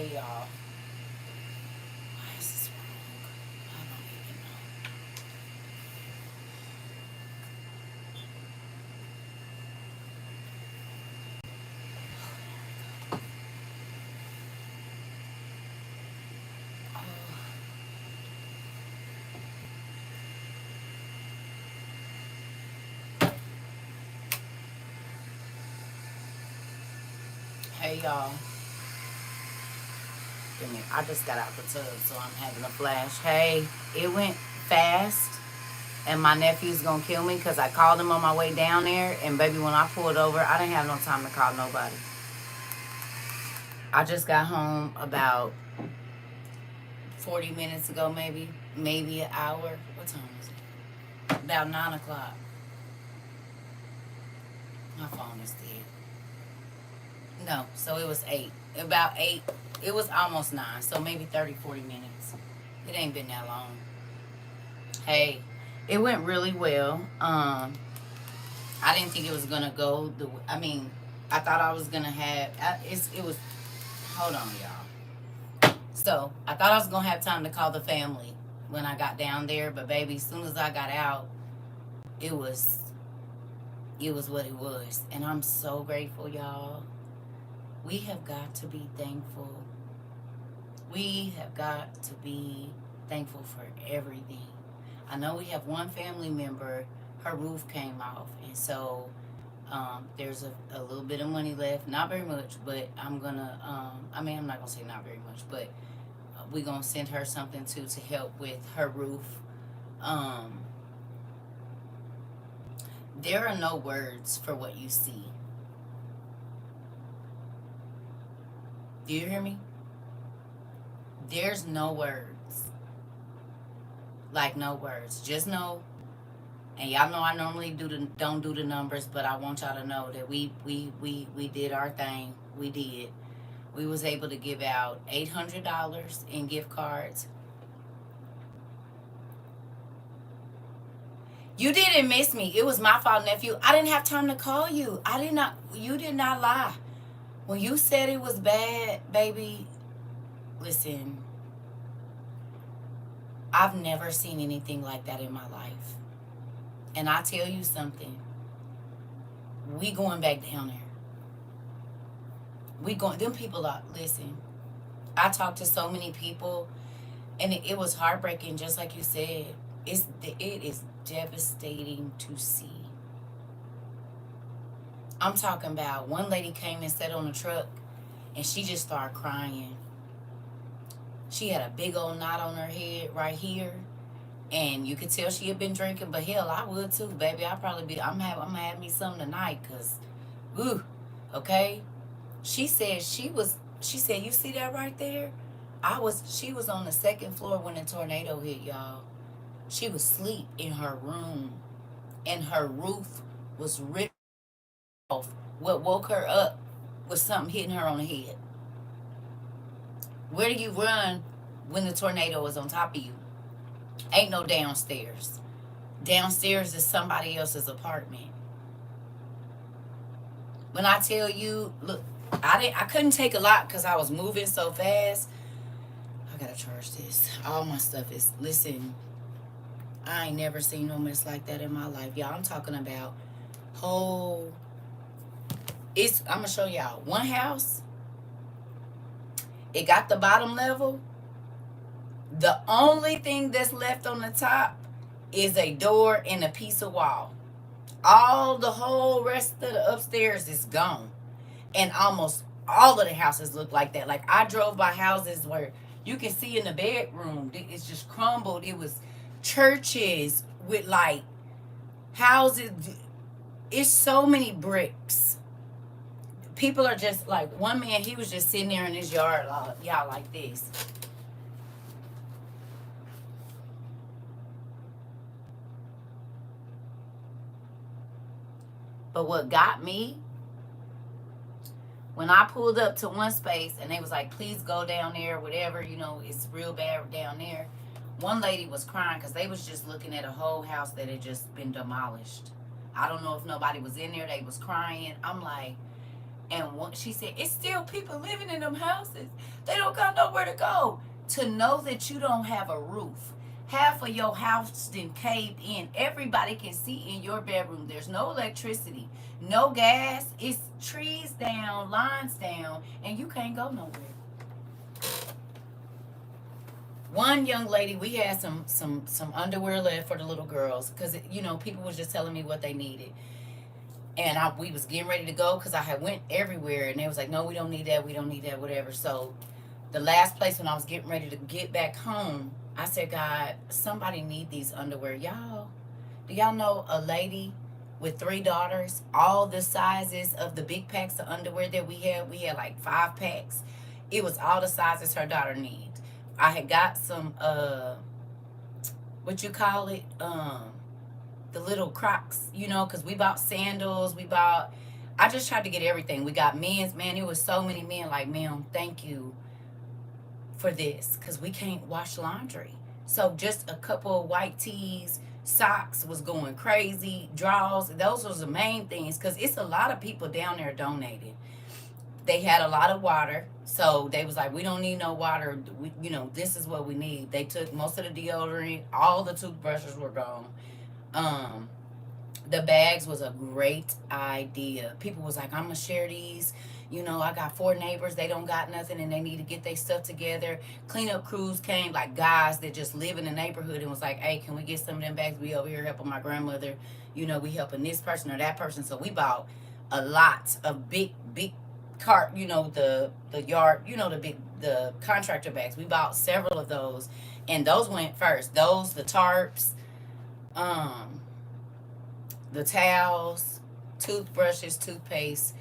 Hey y'all. Why is this wrong? I don't even know. Oh. Hey y'all. Give me. I just got out the tub, so I'm having a flash. Hey, it went fast, and my nephew's gonna kill me because I called him on my way down there, and baby, when I pulled over, I didn't have no time to call nobody. I just got home about 40 minutes ago, maybe an hour. What time is it? About 9 o'clock. My phone is dead. No, so it was 8. About 8. It was almost 9, so maybe 30, 40 minutes. It ain't been that long. Hey, it went really well. I didn't think it was gonna go I mean, I thought I was gonna have. It was. Hold on, y'all. So I thought I was gonna have time to call the family when I got down there, but baby, as soon as I got out, it was. It was what it was, and I'm so grateful, y'all. We have got to be thankful. We have got to be thankful for everything. I know we have one family member, her roof came off, and so there's a little bit of money left. Not very much, but I'm gonna, I'm not gonna say not very much, but we're gonna send her something too to help with her roof. Um, there are no words for what you see. Do you hear me? There's no words. Like no words. Just know, and y'all know I normally don't do the numbers, but I want y'all to know that we did our thing. We did. We was able to give out $800 in gift cards. You didn't miss me. It was my fault, nephew. I didn't have time to call you. I did not. You did not lie. When you said it was bad, baby, listen, I've never seen anything like that in my life. And I tell you something, we going back down there. We going, them people are, listen, I talked to so many people, and it was heartbreaking, just like you said. It is devastating to see. I'm talking about one lady came and sat on the truck, and she just started crying. She had a big old knot on her head right here, and you could tell she had been drinking. But hell, I would too, baby. I probably be. I'm gonna have me some tonight, cause, ooh, okay. She said she was. She said, you see that right there? She was on the second floor when the tornado hit, y'all. She was asleep in her room, and her roof was ripped off. What woke her up was something hitting her on the head. Where do you run when the tornado is on top of you? Ain't no downstairs. Downstairs is somebody else's apartment. When I tell you, look, I couldn't take a lot because I was moving so fast. I gotta charge this. All my stuff is, listen, I ain't never seen no mess like that in my life. Y'all, I'm talking about whole, I'm gonna show y'all. One house, it got the bottom level. The only thing that's left on the top is a door and a piece of wall. The whole rest of the upstairs is gone. And almost all of the houses look like that. Like, I drove by houses where you can see in the bedroom, it's just crumbled. It was churches with like houses. It's so many bricks. People are just like, one man, he was just sitting there in his yard, y'all, like this. But what got me, when I pulled up to one space and they was like, please go down there, whatever, it's real bad down there. One lady was crying because they was just looking at a whole house that had just been demolished. I don't know if nobody was in there. They was crying. I'm like, And she said, it's still people living in them houses. They don't got nowhere to go. To know that you don't have a roof. Half of your house then caved in. Everybody can see in your bedroom. There's no electricity, no gas. It's trees down, lines down, and you can't go nowhere. One young lady, we had some underwear left for the little girls because people was just telling me what they needed, and we was getting ready to go because I had went everywhere, and they was like, no, we don't need that, we don't need that, whatever. So the last place when I was getting ready to get back home, I said, God, somebody need these underwear. Y'all, do y'all know a lady with 3 daughters, all the sizes of the big packs of underwear that we had like 5 packs. It was all the sizes her daughter needs. I had got some what you call it, the little Crocs, because we bought sandals, I just tried to get everything. We got men's, man, it was so many men like, ma'am, thank you for this, because we can't wash laundry. So just a couple of white tees, socks was going crazy, drawers, those was the main things, because it's a lot of people down there donating. They had a lot of water, so they was like, we don't need no water, this is what we need. They took most of the deodorant, all the toothbrushes were gone. The bags was a great idea. People was like, I'm gonna share these. I got 4 neighbors, they don't got nothing and they need to get their stuff together. Cleanup crews came, like guys that just live in the neighborhood, and was like, hey, can we get some of them bags? We over here helping my grandmother, we helping this person or that person. So we bought a lot of big cart, the yard, the contractor bags. We bought several of those, and those went first. Those, the tarps, the towels, toothbrushes, toothpaste,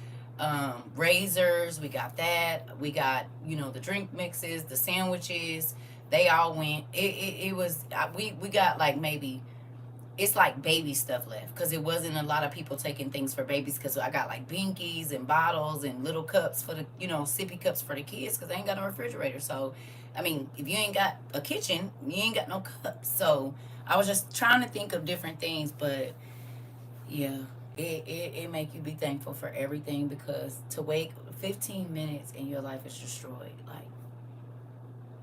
razors, we got that. We got, the drink mixes, the sandwiches, they all went. It was, we got like maybe, it's like baby stuff left, because it wasn't a lot of people taking things for babies, because I got like binkies and bottles and little cups for the, sippy cups for the kids, because they ain't got no refrigerator. So, I mean, if you ain't got a kitchen, you ain't got no cups. So I was just trying to think of different things, but yeah, it make you be thankful for everything, because to wait 15 minutes and your life is destroyed, like,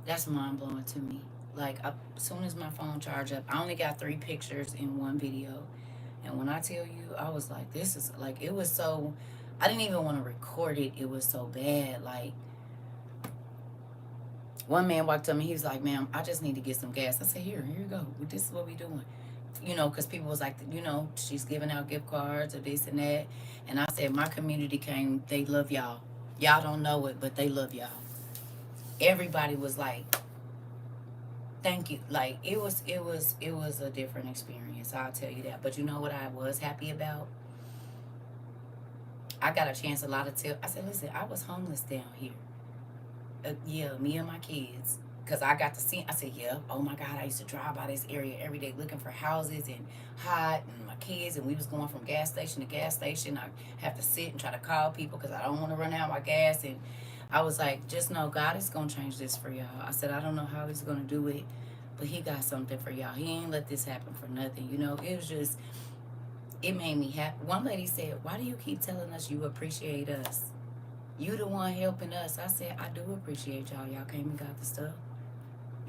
that's mind-blowing to me. Like, as soon as my phone charged up, I only got 3 pictures in one video, and when I tell you, I was like, this is like, it was so, I didn't even want to record it. It was so bad. Like, one man walked up to me, he was like, ma'am, I just need to get some gas. I said, here you go, this is what we doing. Because people was like, she's giving out gift cards or this and that. And I said, my community came, they love y'all. Y'all don't know it, but they love y'all. Everybody was like, thank you. Like, it was a different experience, I'll tell you that. But you know what I was happy about? I got a chance, I said, listen, I was homeless down here. Yeah, me and my kids. Because I got to see, I said, yeah, oh my God, I used to drive by this area every day looking for houses and hot, and my kids, and we was going from gas station to gas station. I have to sit and try to call people because I don't want to run out my gas. And I was like, just know God is going to change this for y'all. I said, I don't know how he's going to do it, but he got something for y'all. He ain't let this happen for nothing. It was just, it made me happy. One lady said, why do you keep telling us you appreciate us? You the one helping us. I said, I do appreciate y'all. Y'all came and got the stuff.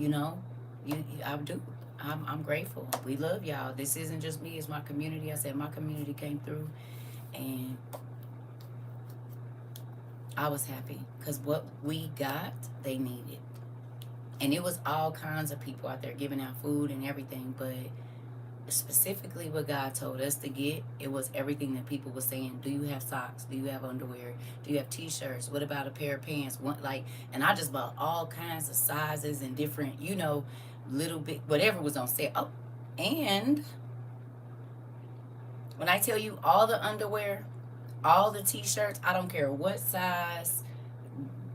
I do. I'm grateful. We love y'all. This isn't just me, it's my community. I said my community came through, and I was happy because what we got, they needed. And it was all kinds of people out there giving out food and everything, but specifically what God told us to get, it was everything that people were saying. Do you have socks? Do you have underwear? Do you have t-shirts? What about a pair of pants? And I just bought all kinds of sizes and different, little bit, whatever was on sale. Oh, and when I tell you all the underwear, all the t-shirts, I don't care what size,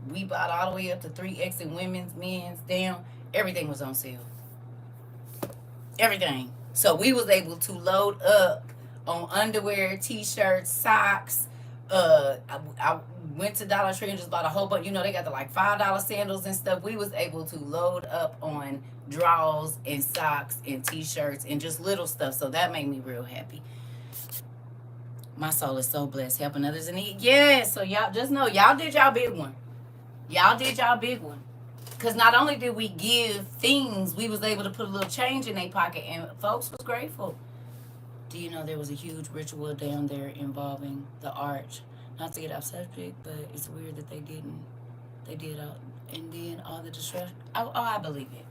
we bought all the way up to 3X in women's, men's, down, everything was on sale. Everything. So we was able to load up on underwear, t-shirts, socks. I went to Dollar Tree and just bought a whole bunch. They got the like $5 sandals and stuff. We was able to load up on drawers and socks and t-shirts and just little stuff. So that made me real happy. My soul is so blessed helping others in need. Yeah, so y'all just know y'all did y'all big one. Y'all did y'all big one. Because not only did we give things, we was able to put a little change in their pocket, and folks was grateful. Do you know there was a huge ritual down there involving the arch? Not to get off subject, but it's weird that they didn't. They did all, and then all the destruction. Oh, I believe it.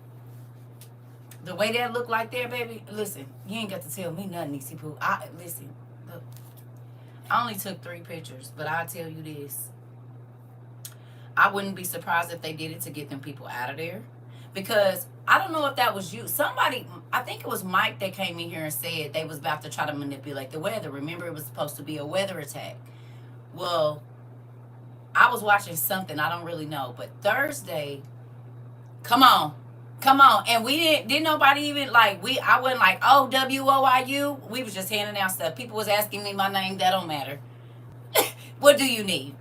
The way that looked like there, baby. Listen, you ain't got to tell me nothing, Nixie Poo. Listen. Look, I only took 3 pictures, but I'll tell you this. I wouldn't be surprised if they did it to get them people out of there. Because I don't know if that was you. Somebody, I think it was Mike that came in here and said they was about to try to manipulate the weather. Remember, it was supposed to be a weather attack. Well, I was watching something. I don't really know. But Thursday, come on. Come on. And we didn't nobody even I wasn't like, oh, WOIU. We was just handing out stuff. People was asking me my name. That don't matter. What do you need?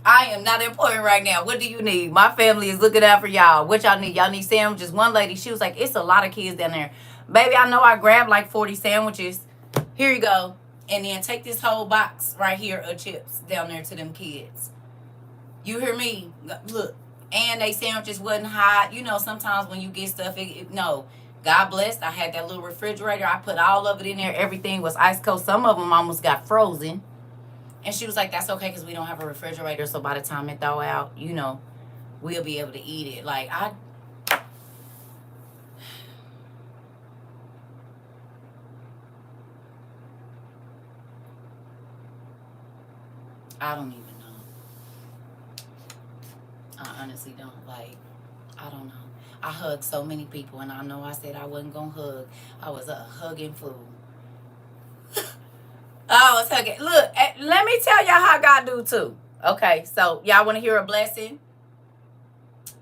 I am not important right now. What do you need? My family is looking out for y'all. What y'all need? Y'all need sandwiches? One lady, she was like, it's a lot of kids down there. Baby, I know I grabbed like 40 sandwiches. Here you go. And then take this whole box right here of chips down there to them kids. You hear me? Look. And they sandwiches wasn't hot. You know, sometimes when you get stuff, no. God bless. I had that little refrigerator. I put all of it in there. Everything was ice cold. Some of them almost got frozen. And she was like, that's okay because we don't have a refrigerator. So by the time it thaw out, you know, we'll be able to eat it. Like, I don't even know. I honestly don't. Like, I don't know. I hugged so many people, and I know I said I wasn't going to hug. I was a hugging fool. I was hugging. Look, let me tell y'all how God do too. Okay, so y'all want to hear a blessing?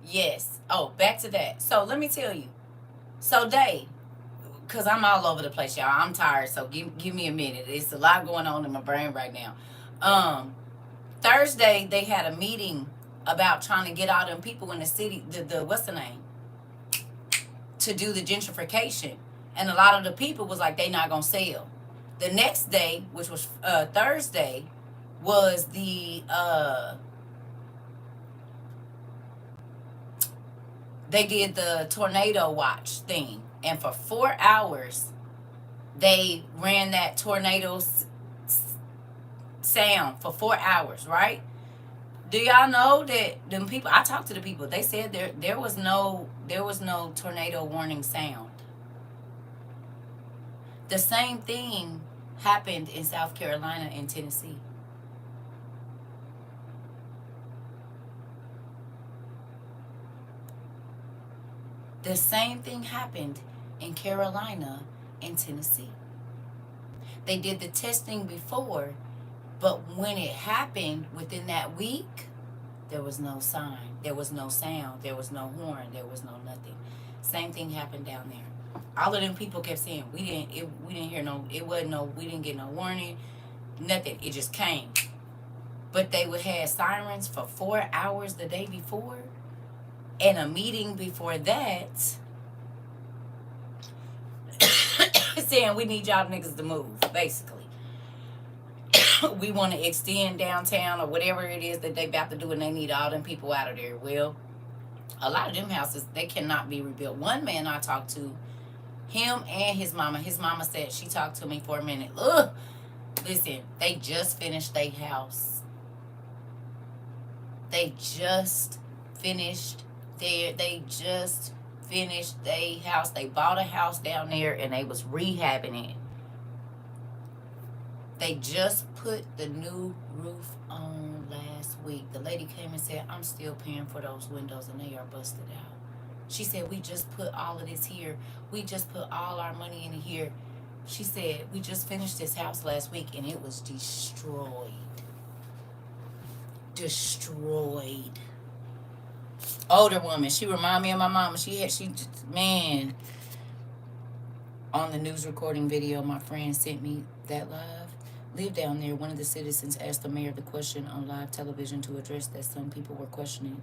Yes. Oh, back to that. So let me tell you. So Dave, because I'm all over the place, y'all. I'm tired, so give me a minute. It's a lot going on in my brain right now. Thursday they had a meeting about trying to get all them people in the city, the what's the name, to do the gentrification, and a lot of the people was like they not gonna sell. The next day, which was Thursday, was they did the tornado watch thing, and for 4 hours they ran that tornado sound for 4 hours, right? Do y'all know that them people? I talked to the people. They said there was no tornado warning sound. The same thing happened in South Carolina and Tennessee. The same thing happened in Carolina and Tennessee. They did the testing before, but when it happened within that week, there was no sign, there was no sound, there was no horn, there was no nothing. Same thing happened down there. All of them people kept saying we didn't hear no, it wasn't no, we didn't get no warning, nothing. It just came. But they would have sirens for 4 hours the day before, and a meeting before that saying we need y'all niggas to move, basically. We want to extend downtown or whatever it is that they about to do, and they need all them people out of there. Well, a lot of them houses, they cannot be rebuilt. One man I talked to, him and his mama said, she talked to me for a minute. Ugh, listen, they just finished their house. They just finished their house. They bought a house down there and they was rehabbing it. They just put the new roof on last week. The lady came and said, I'm still paying for those windows and they are busted out. She said, we just put all of this here. We just put all our money in here. She said, we just finished this house last week and it was destroyed. Destroyed. Older woman. She reminded me of my mama. Man, on the news recording video my friend sent me that lived down there. One of the citizens asked the mayor the question on live television to address that some people were questioning,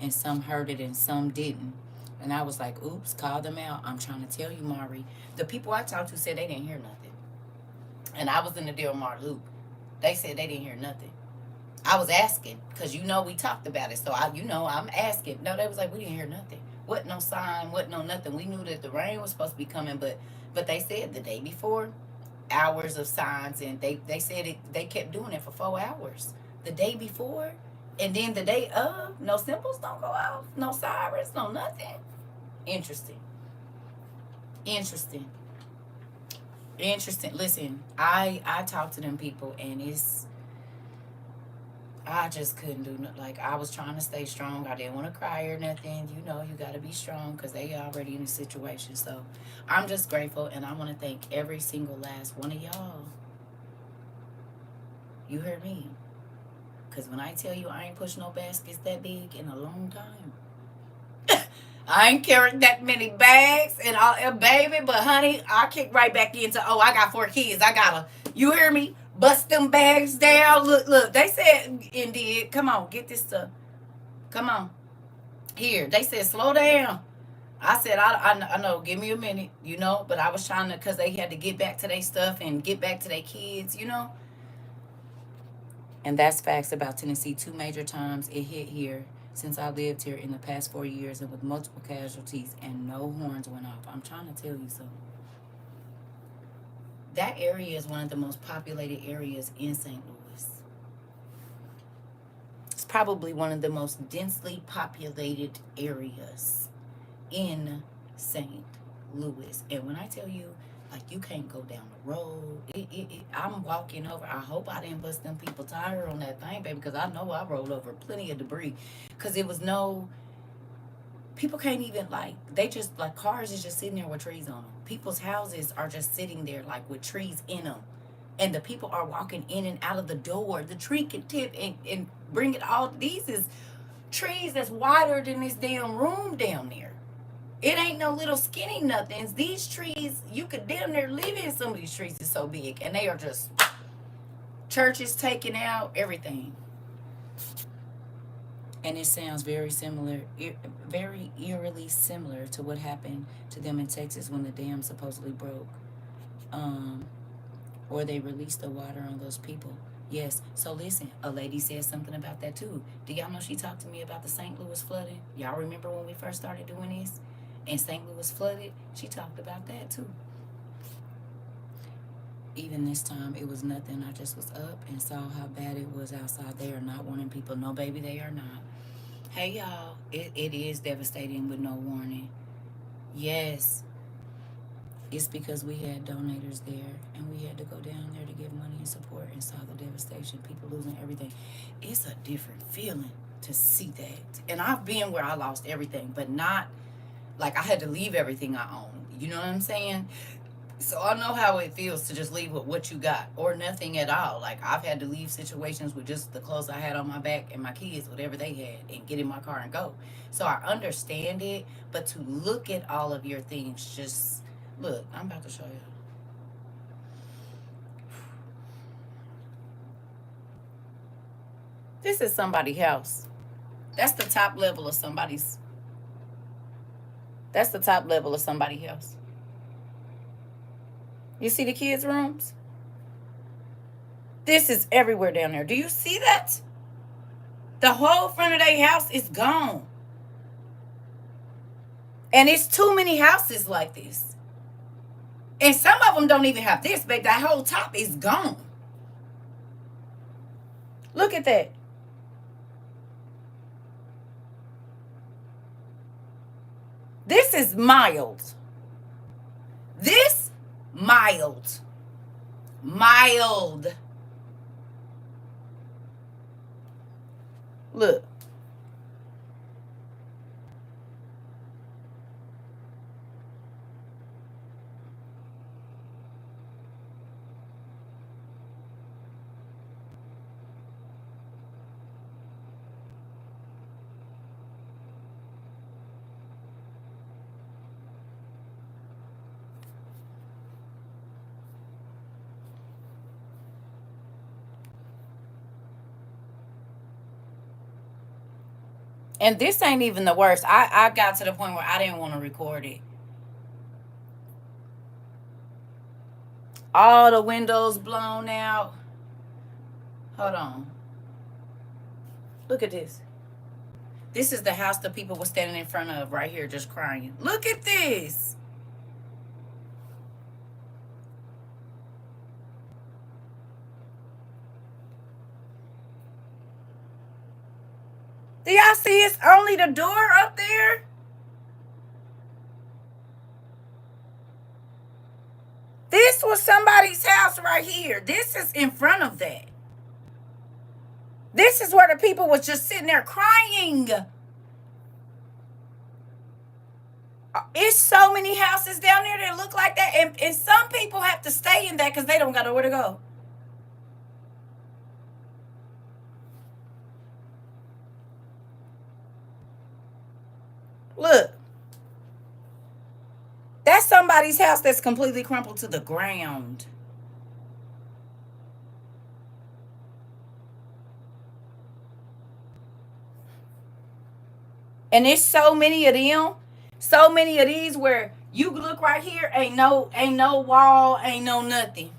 and some heard it and some didn't. And I was like, oops, call them out. I'm trying to tell you, Mari. The people I talked to said they didn't hear nothing. And I was in the Del Mar loop. They said they didn't hear nothing. I was asking because we talked about it, so I'm asking. No, they was like we didn't hear nothing. What no sign? What no nothing? We knew that the rain was supposed to be coming, but they said the day before, hours of signs, and they said it. They kept doing it for 4 hours the day before, and then the day of, no symbols don't go off, no sirens, no nothing. Interesting, interesting, interesting. Listen, I talked to them people, and I just couldn't do nothing. Like, I was trying to stay strong. I didn't want to cry or nothing. You got to be strong because they already in the situation. So I'm just grateful, and I want to thank every single last one of y'all. You heard me. Because when I tell you I ain't pushed no baskets that big in a long time. I ain't carried that many bags and all, baby. But honey, I kicked right back into, I got 4 kids. I gotta, you hear me? Bust them bags down. Look. They said, indeed, come on, get this stuff. Come on. Here. They said, slow down. I said, I know, give me a minute, but I was trying to, because they had to get back to their stuff and get back to their kids. And that's facts about Tennessee. 2 major times it hit here since I lived here in the past 4 years, and with multiple casualties, and no horns went off. I'm trying to tell you something. That area is one of the most populated areas in St. Louis. It's probably one of the most densely populated areas in St. Louis. And when I tell you, like, you can't go down the road. I'm walking over. I hope I didn't bust them people tire on that thing, baby, because I know I rolled over plenty of debris. Because it was people can't even, they just, cars is just sitting there with trees on them. People's houses are just sitting there, with trees in them. And the people are walking in and out of the door. The tree can tip and bring it all. These is trees that's wider than this damn room down there. It ain't no little skinny nothings. These trees, you could damn near live in. Some of these trees is so big. And they are just churches taken out, everything. And it sounds very similar, very eerily similar to what happened to them in Texas when the dam supposedly broke. Or they released the water on those people. Yes. So listen, a lady said something about that too. Do y'all know she talked to me about the St. Louis flooding? Y'all remember when we first started doing this? And St. Louis flooded? She talked about that too. Even this time, it was nothing. I just was up and saw how bad it was outside. They are not warning people. No, baby, they are not. Hey, y'all, it is devastating with no warning. Yes. It's because we had donators there, and we had to go down there to give money and support, and saw the devastation, people losing everything. It's a different feeling to see that. And I've been where I lost everything, but not I had to leave everything I own. You know what I'm saying? So I know how it feels to just leave with what you got or nothing at all. I've had to leave situations with just the clothes I had on my back and my kids, whatever they had, and get in my car and go. So I understand it, but to look at all of your things, just look, I'm about to show you. This is somebody's house. That's the top level of somebody's. That's the top level of somebody's house. You see the kids' rooms? This is everywhere down there. Do you see that? The whole front of their house is gone. And it's too many houses like this. And some of them don't even have this, but that whole top is gone. Look at that. This is mild. This mild. Mild. Look. And this ain't even the worst. I got to the point where I didn't want to record it. All the windows blown out. Hold on. Look at this. This is the house the people were standing in front of right here just crying. Look at this. Do y'all see it's only the door up there? This was somebody's house right here. This is in front of that. This is where the people was just sitting there crying. It's so many houses down there that look like that. And some people have to stay in that because they don't got nowhere to go. Look. That's somebody's house that's completely crumpled to the ground. And there's so many of them, so many of these where you look right here, ain't no wall, ain't no nothing.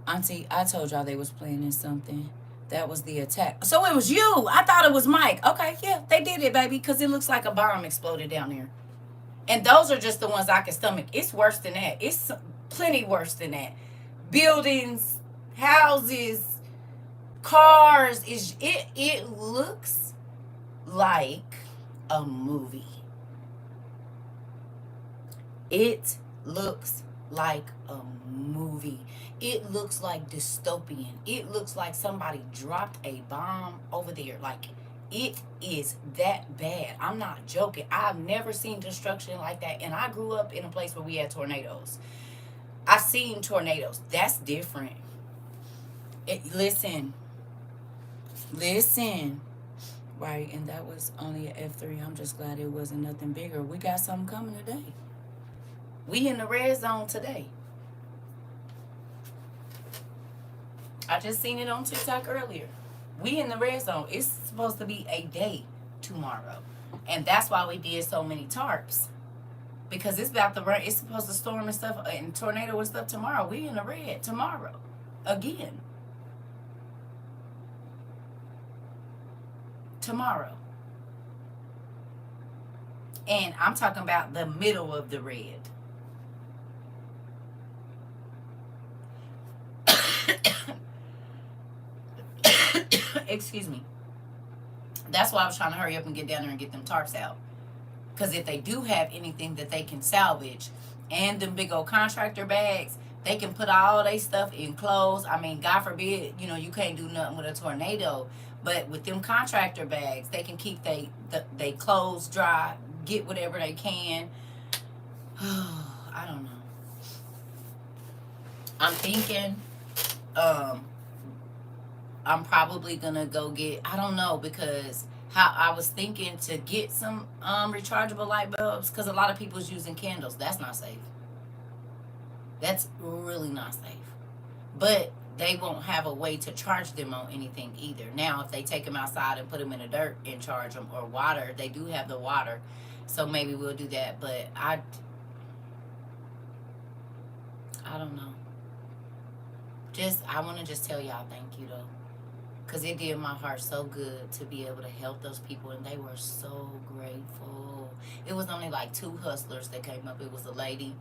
Auntie, I told y'all they was planning something. That was the attack. So it was you. I thought it was Mike. Okay, yeah, they did it, baby, because it looks like a bomb exploded down there. And those are just the ones I can stomach. It's worse than that. It's plenty worse than that. Buildings, houses, cars. It looks like a movie. It looks like a movie. It looks like dystopian. It looks like somebody dropped a bomb over there. Like, it is that bad. I'm not joking. I've never seen destruction like that. And I grew up in a place where we had tornadoes. I've seen tornadoes. That's different. Listen. Right, and that was only an F3. I'm just glad it wasn't nothing bigger. We got something coming today. We in the red zone today. I just seen it on TikTok earlier. We in the red zone. It's supposed to be a day tomorrow. And that's why we did so many tarps. Because it's about to rain. It's supposed to storm and stuff and tornado and stuff tomorrow. We in the red tomorrow. Again. Tomorrow. And I'm talking about the middle of the red. Excuse me. That's why I was trying to hurry up and get down there and get them tarps out. Because if they do have anything that they can salvage and them big old contractor bags, they can put all their stuff in clothes. I mean, God forbid, you can't do nothing with a tornado. But with them contractor bags, they can keep they clothes dry, get whatever they can. I don't know. I'm thinking I'm probably gonna go get, I don't know, because how I was thinking to get some rechargeable light bulbs, because a lot of people's using candles. That's not safe. That's really not safe. But they won't have a way to charge them on anything either. Now, if they take them outside and put them in the dirt and charge them, or water, they do have the water. So maybe we'll do that. But I don't know. I want to just tell y'all thank you, though. Because it did my heart so good to be able to help those people. And they were so grateful. It was only like 2 hustlers that came up. It was a lady.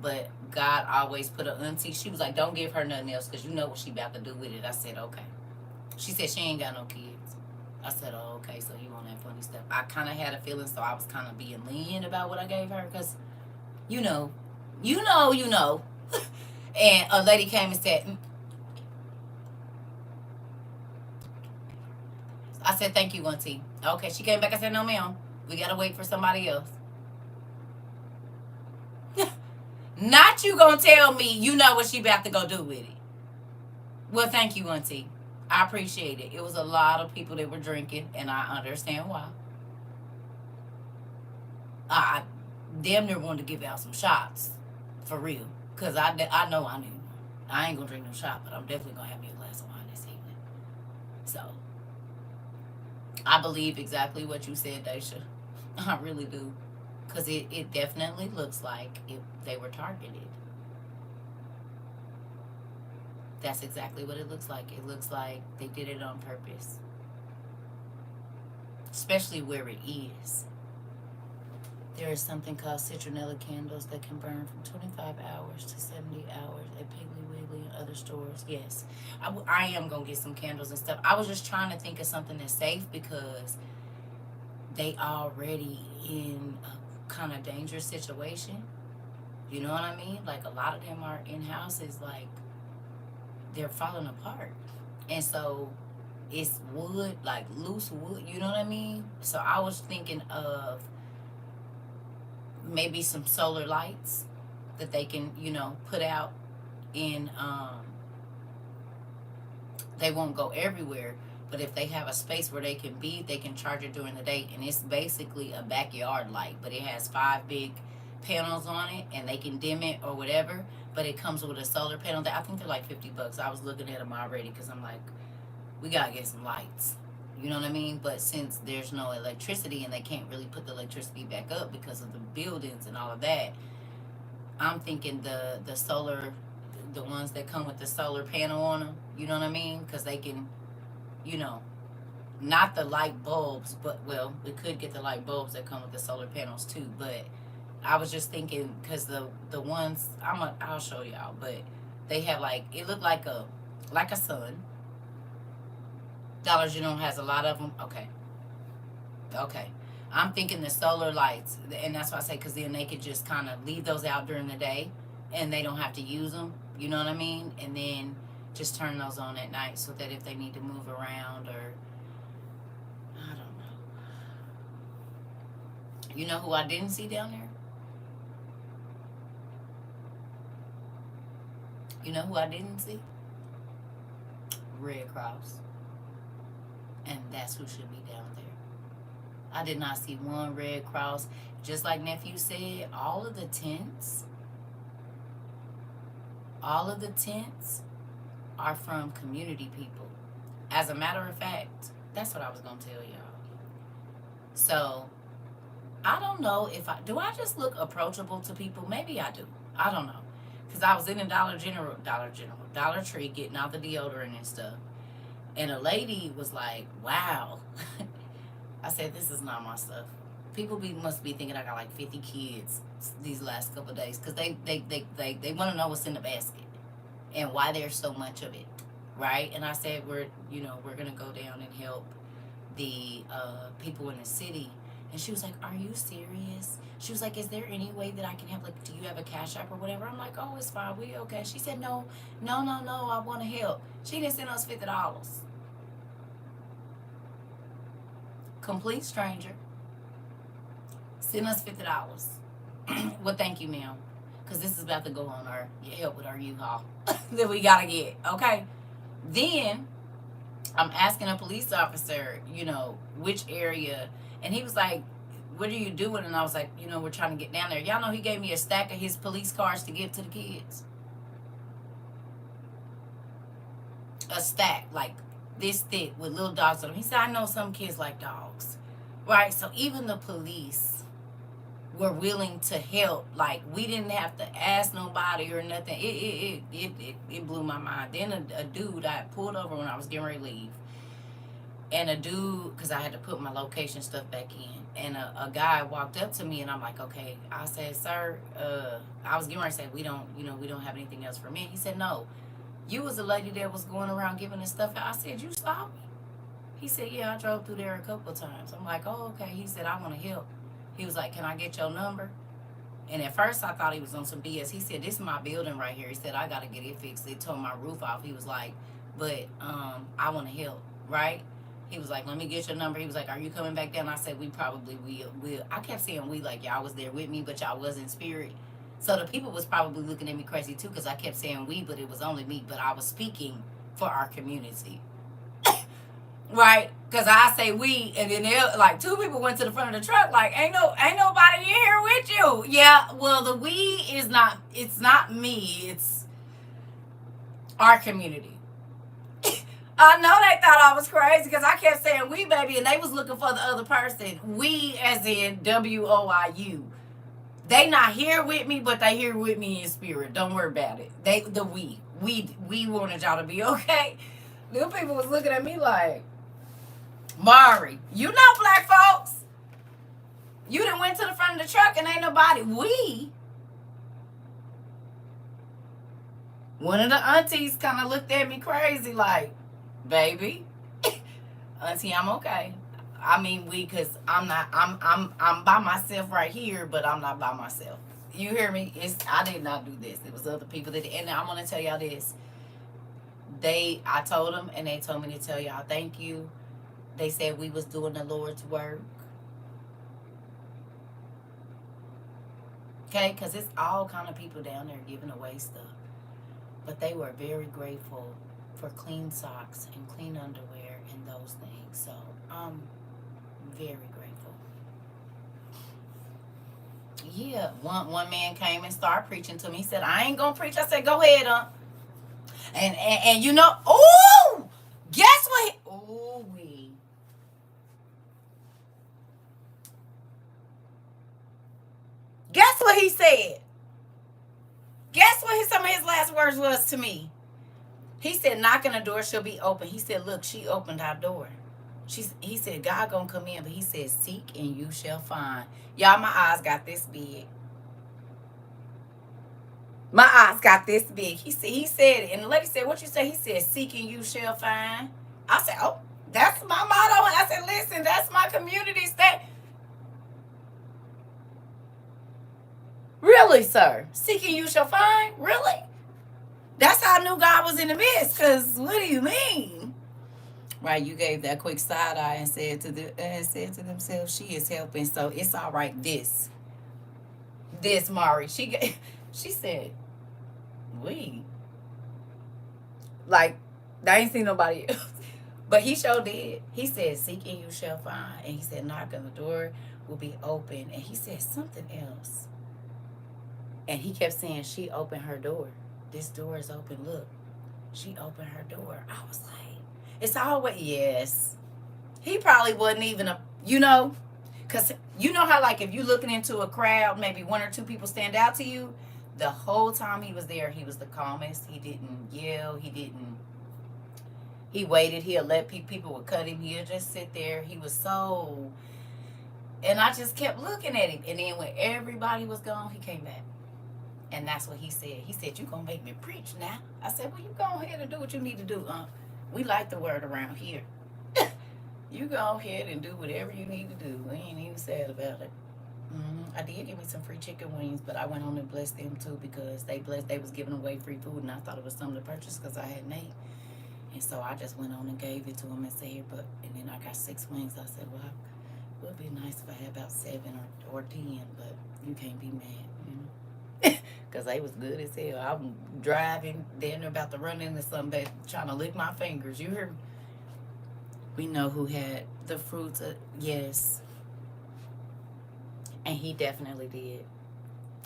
But God always put an auntie. She was like, don't give her nothing else because you know what she about to do with it. I said, okay. She said she ain't got no kids. I said, oh, okay, so you want that funny stuff. I kind of had a feeling, so I was kind of being lenient about what I gave her because, you know. And a lady came and said, I said, thank you, auntie. Okay, she came back. I said, no, ma'am. We got to wait for somebody else. Not you gonna tell me you know what she about to go do with it. Well, thank you, auntie. I appreciate it. It was a lot of people that were drinking, and I understand why. I damn near wanted to give out some shots. For real. Because I know I knew. I ain't gonna drink no shot, but I'm definitely gonna have me a glass of wine this evening. So, I believe exactly what you said, Daisha. I really do. Because it definitely looks like they were targeted. That's exactly what it looks like. It looks like they did it on purpose, especially where it is. There is something called citronella candles that can burn from 25 hours to 70 hours at Piggly Wiggly and other stores. Yes, I am going to get some candles and stuff. I was just trying to think of something that's safe because they already in a kind of dangerous situation. You know what I mean? Like a lot of them are in houses like they're falling apart. And so it's wood, like loose wood, you know what I mean? So I was thinking of maybe some solar lights that they can, put out in they won't go everywhere, but if they have a space where they can be, they can charge it during the day. And it's basically a backyard light, but it has 5 big panels on it and they can dim it or whatever, but it comes with a solar panel that I think they're like $50. I was looking at them already because I'm like, we gotta get some lights, you know what I mean? But since there's no electricity and they can't really put the electricity back up because of the buildings and all of that, I'm thinking the solar, the ones that come with the solar panel on them, you know what I mean? Because they can, you know, not the light bulbs, but well, we could get the light bulbs that come with the solar panels too. But I was just thinking because the ones I'll show y'all, but they have like it looked like a sun. Dollar General has a lot of them. Okay. I'm thinking the solar lights, and that's why I say because then they could just kind of leave those out during the day, and they don't have to use them. You know what I mean? And then just turn those on at night so that if they need to move around or I don't know. You know who I didn't see down there? You know who I didn't see? Red Cross. And that's who should be down there. I did not see one Red Cross. Just like nephew said, all of the tents are from community people. As a matter of fact, that's what I was going to tell y'all. So, I don't know if do I just look approachable to people? Maybe I do. I don't know. Because I was in a Dollar Tree getting out the deodorant and stuff. And a lady was like, wow. I said, this is not my stuff. People must be thinking I got like 50 kids these last couple of days because they want to know what's in the basket and why there's so much of it, right? And I said, we're going to go down and help the people in the city. And she was like, are you serious? She was like, is there any way that I can help? Like, do you have a Cash App or whatever? I'm like, oh, it's fine. We okay. She said, no, I want to help. She didn't send us $50. Complete stranger. Send us $50. Well, thank you, ma'am. Because this is about to go on our help with our U-Haul that we got to get. Okay. Then I'm asking a police officer, which area. And he was like, what are you doing? And I was like, we're trying to get down there. Y'all know he gave me a stack of his police cars to give to the kids. A stack, like this thick with little dogs on them. He said, I know some kids like dogs. Right? So even the police were willing to help. Like, we didn't have to ask nobody or nothing. It blew my mind. Then a dude, I pulled over when I was getting ready to leave. And a dude, because I had to put my location stuff back in. And a guy walked up to me, and I'm like, okay. I said, sir, I was getting ready to say, we don't have anything else for me. He said, no. You was the lady that was going around giving this stuff out. I said, you saw me? He said, yeah, I drove through there a couple of times. I'm like, oh, okay. He said, I want to help. He was like, can I get your number? And at first I thought he was on some BS. He said, this is my building right here. He said, I got to get it fixed. They tore my roof off. He was like, but I want to help, right? He was like, let me get your number. He was like, are you coming back down? I said, we probably will. I kept saying we like y'all was there with me, but y'all was in spirit. So the people was probably looking at me crazy too because I kept saying we, but it was only me. But I was speaking for our community. Right? Because I say we, and then like 2 people went to the front of the truck like, ain't nobody in here with you. Yeah, well, the we is not, it's not me. It's our community. I know they thought I was crazy because I kept saying we, baby, and they was looking for the other person. We as in WOIU. They not here with me, but they here with me in spirit. Don't worry about it. We wanted y'all to be okay. Them people was looking at me like, Mari, you know black folks. You done went to the front of the truck and ain't nobody. One of the aunties kind of looked at me crazy like, baby, auntie, I'm okay. I mean, cause I'm by myself right here, but I'm not by myself. You hear me? I did not do this. It was other people that did. And I'm gonna tell y'all this. I told them, and they told me to tell y'all thank you. They said we was doing the Lord's work. Okay, because it's all kind of people down there giving away stuff. But they were very grateful for clean socks and clean underwear and those things. So I'm very grateful. Yeah, one man came and started preaching to me. He said, I ain't gonna preach. I said, go ahead, and you know, ooh, guess what? Ooh, guess what he said? Guess what some of his last words was to me? He said, knock on the door, she'll be open. He said, look, she opened our door. He said, God gonna come in, but he said, seek and you shall find. Y'all, my eyes got this big. My eyes got this big. He said it. And the lady said, what you say? He said, seek and you shall find. I said, oh, that's my motto. I said, listen, that's my community state. Really, sir? Seek and you shall find? Really? That's how I knew God was in the midst. Because what do you mean? Right, you gave that quick side eye and said to themselves, she is helping, so it's all right. This Mari, she said, we like I ain't seen nobody else, but he sure did. He said, seek and you shall find, and he said, knock on the door will be open, and he said something else, and he kept saying, she opened her door. This door is open. Look, she opened her door. I was like. It's always, yes. He probably wasn't even because you know how, like, if you're looking into a crowd, maybe one or two people stand out to you. The whole time he was there, he was the calmest. He didn't yell. He waited. He'll let people would cut him. He'll just sit there. He was so, and I just kept looking at him. And then when everybody was gone, he came back. And that's what he said. He said, you going to make me preach now? I said, well, you go ahead and do what you need to do, We like the word around here. You go ahead and do whatever you need to do. We ain't even sad about it. I did give me some free chicken wings, but I went on and blessed them too because they was giving away free food, and I thought it was something to purchase because I hadn't ate. And so I just went on and gave it to them and said, and then I got 6 wings. I said, well, it would be nice if I had about 7 or 10, but you can't be mad, because they was good as hell. I'm driving, then they're about to run into something, trying to lick my fingers. You hear me? We know who had the fruits of, yes. And he definitely did.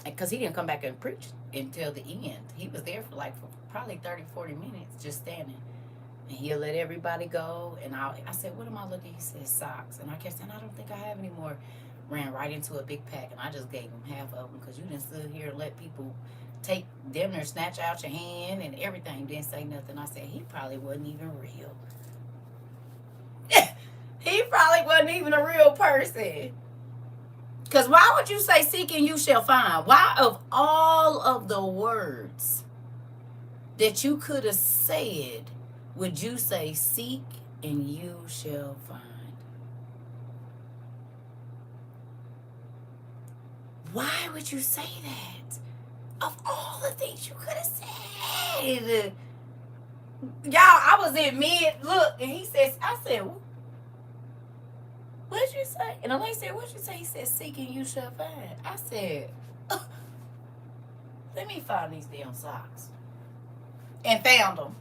Because he didn't come back and preach until the end. He was there for probably 30, 40 minutes just standing. And he'll let everybody go. And I said, what am I looking? He said, socks. And I kept saying, I don't think I have any more. Ran right into a big pack, and I just gave him half of them because you didn't sit here and let people take them there, snatch out your hand and everything. Didn't say nothing. I said, he probably wasn't even real. He probably wasn't even a real person. Because why would you say seek and you shall find? Why, of all of the words that you could have said, would you say seek and you shall find? Why would you say that? Of all the things you could have said. Y'all, I was in look, and he says, I said, what'd you say? And the lady said, what'd you say? He said, seek and you shall find. I said, let me find these damn socks. And found them.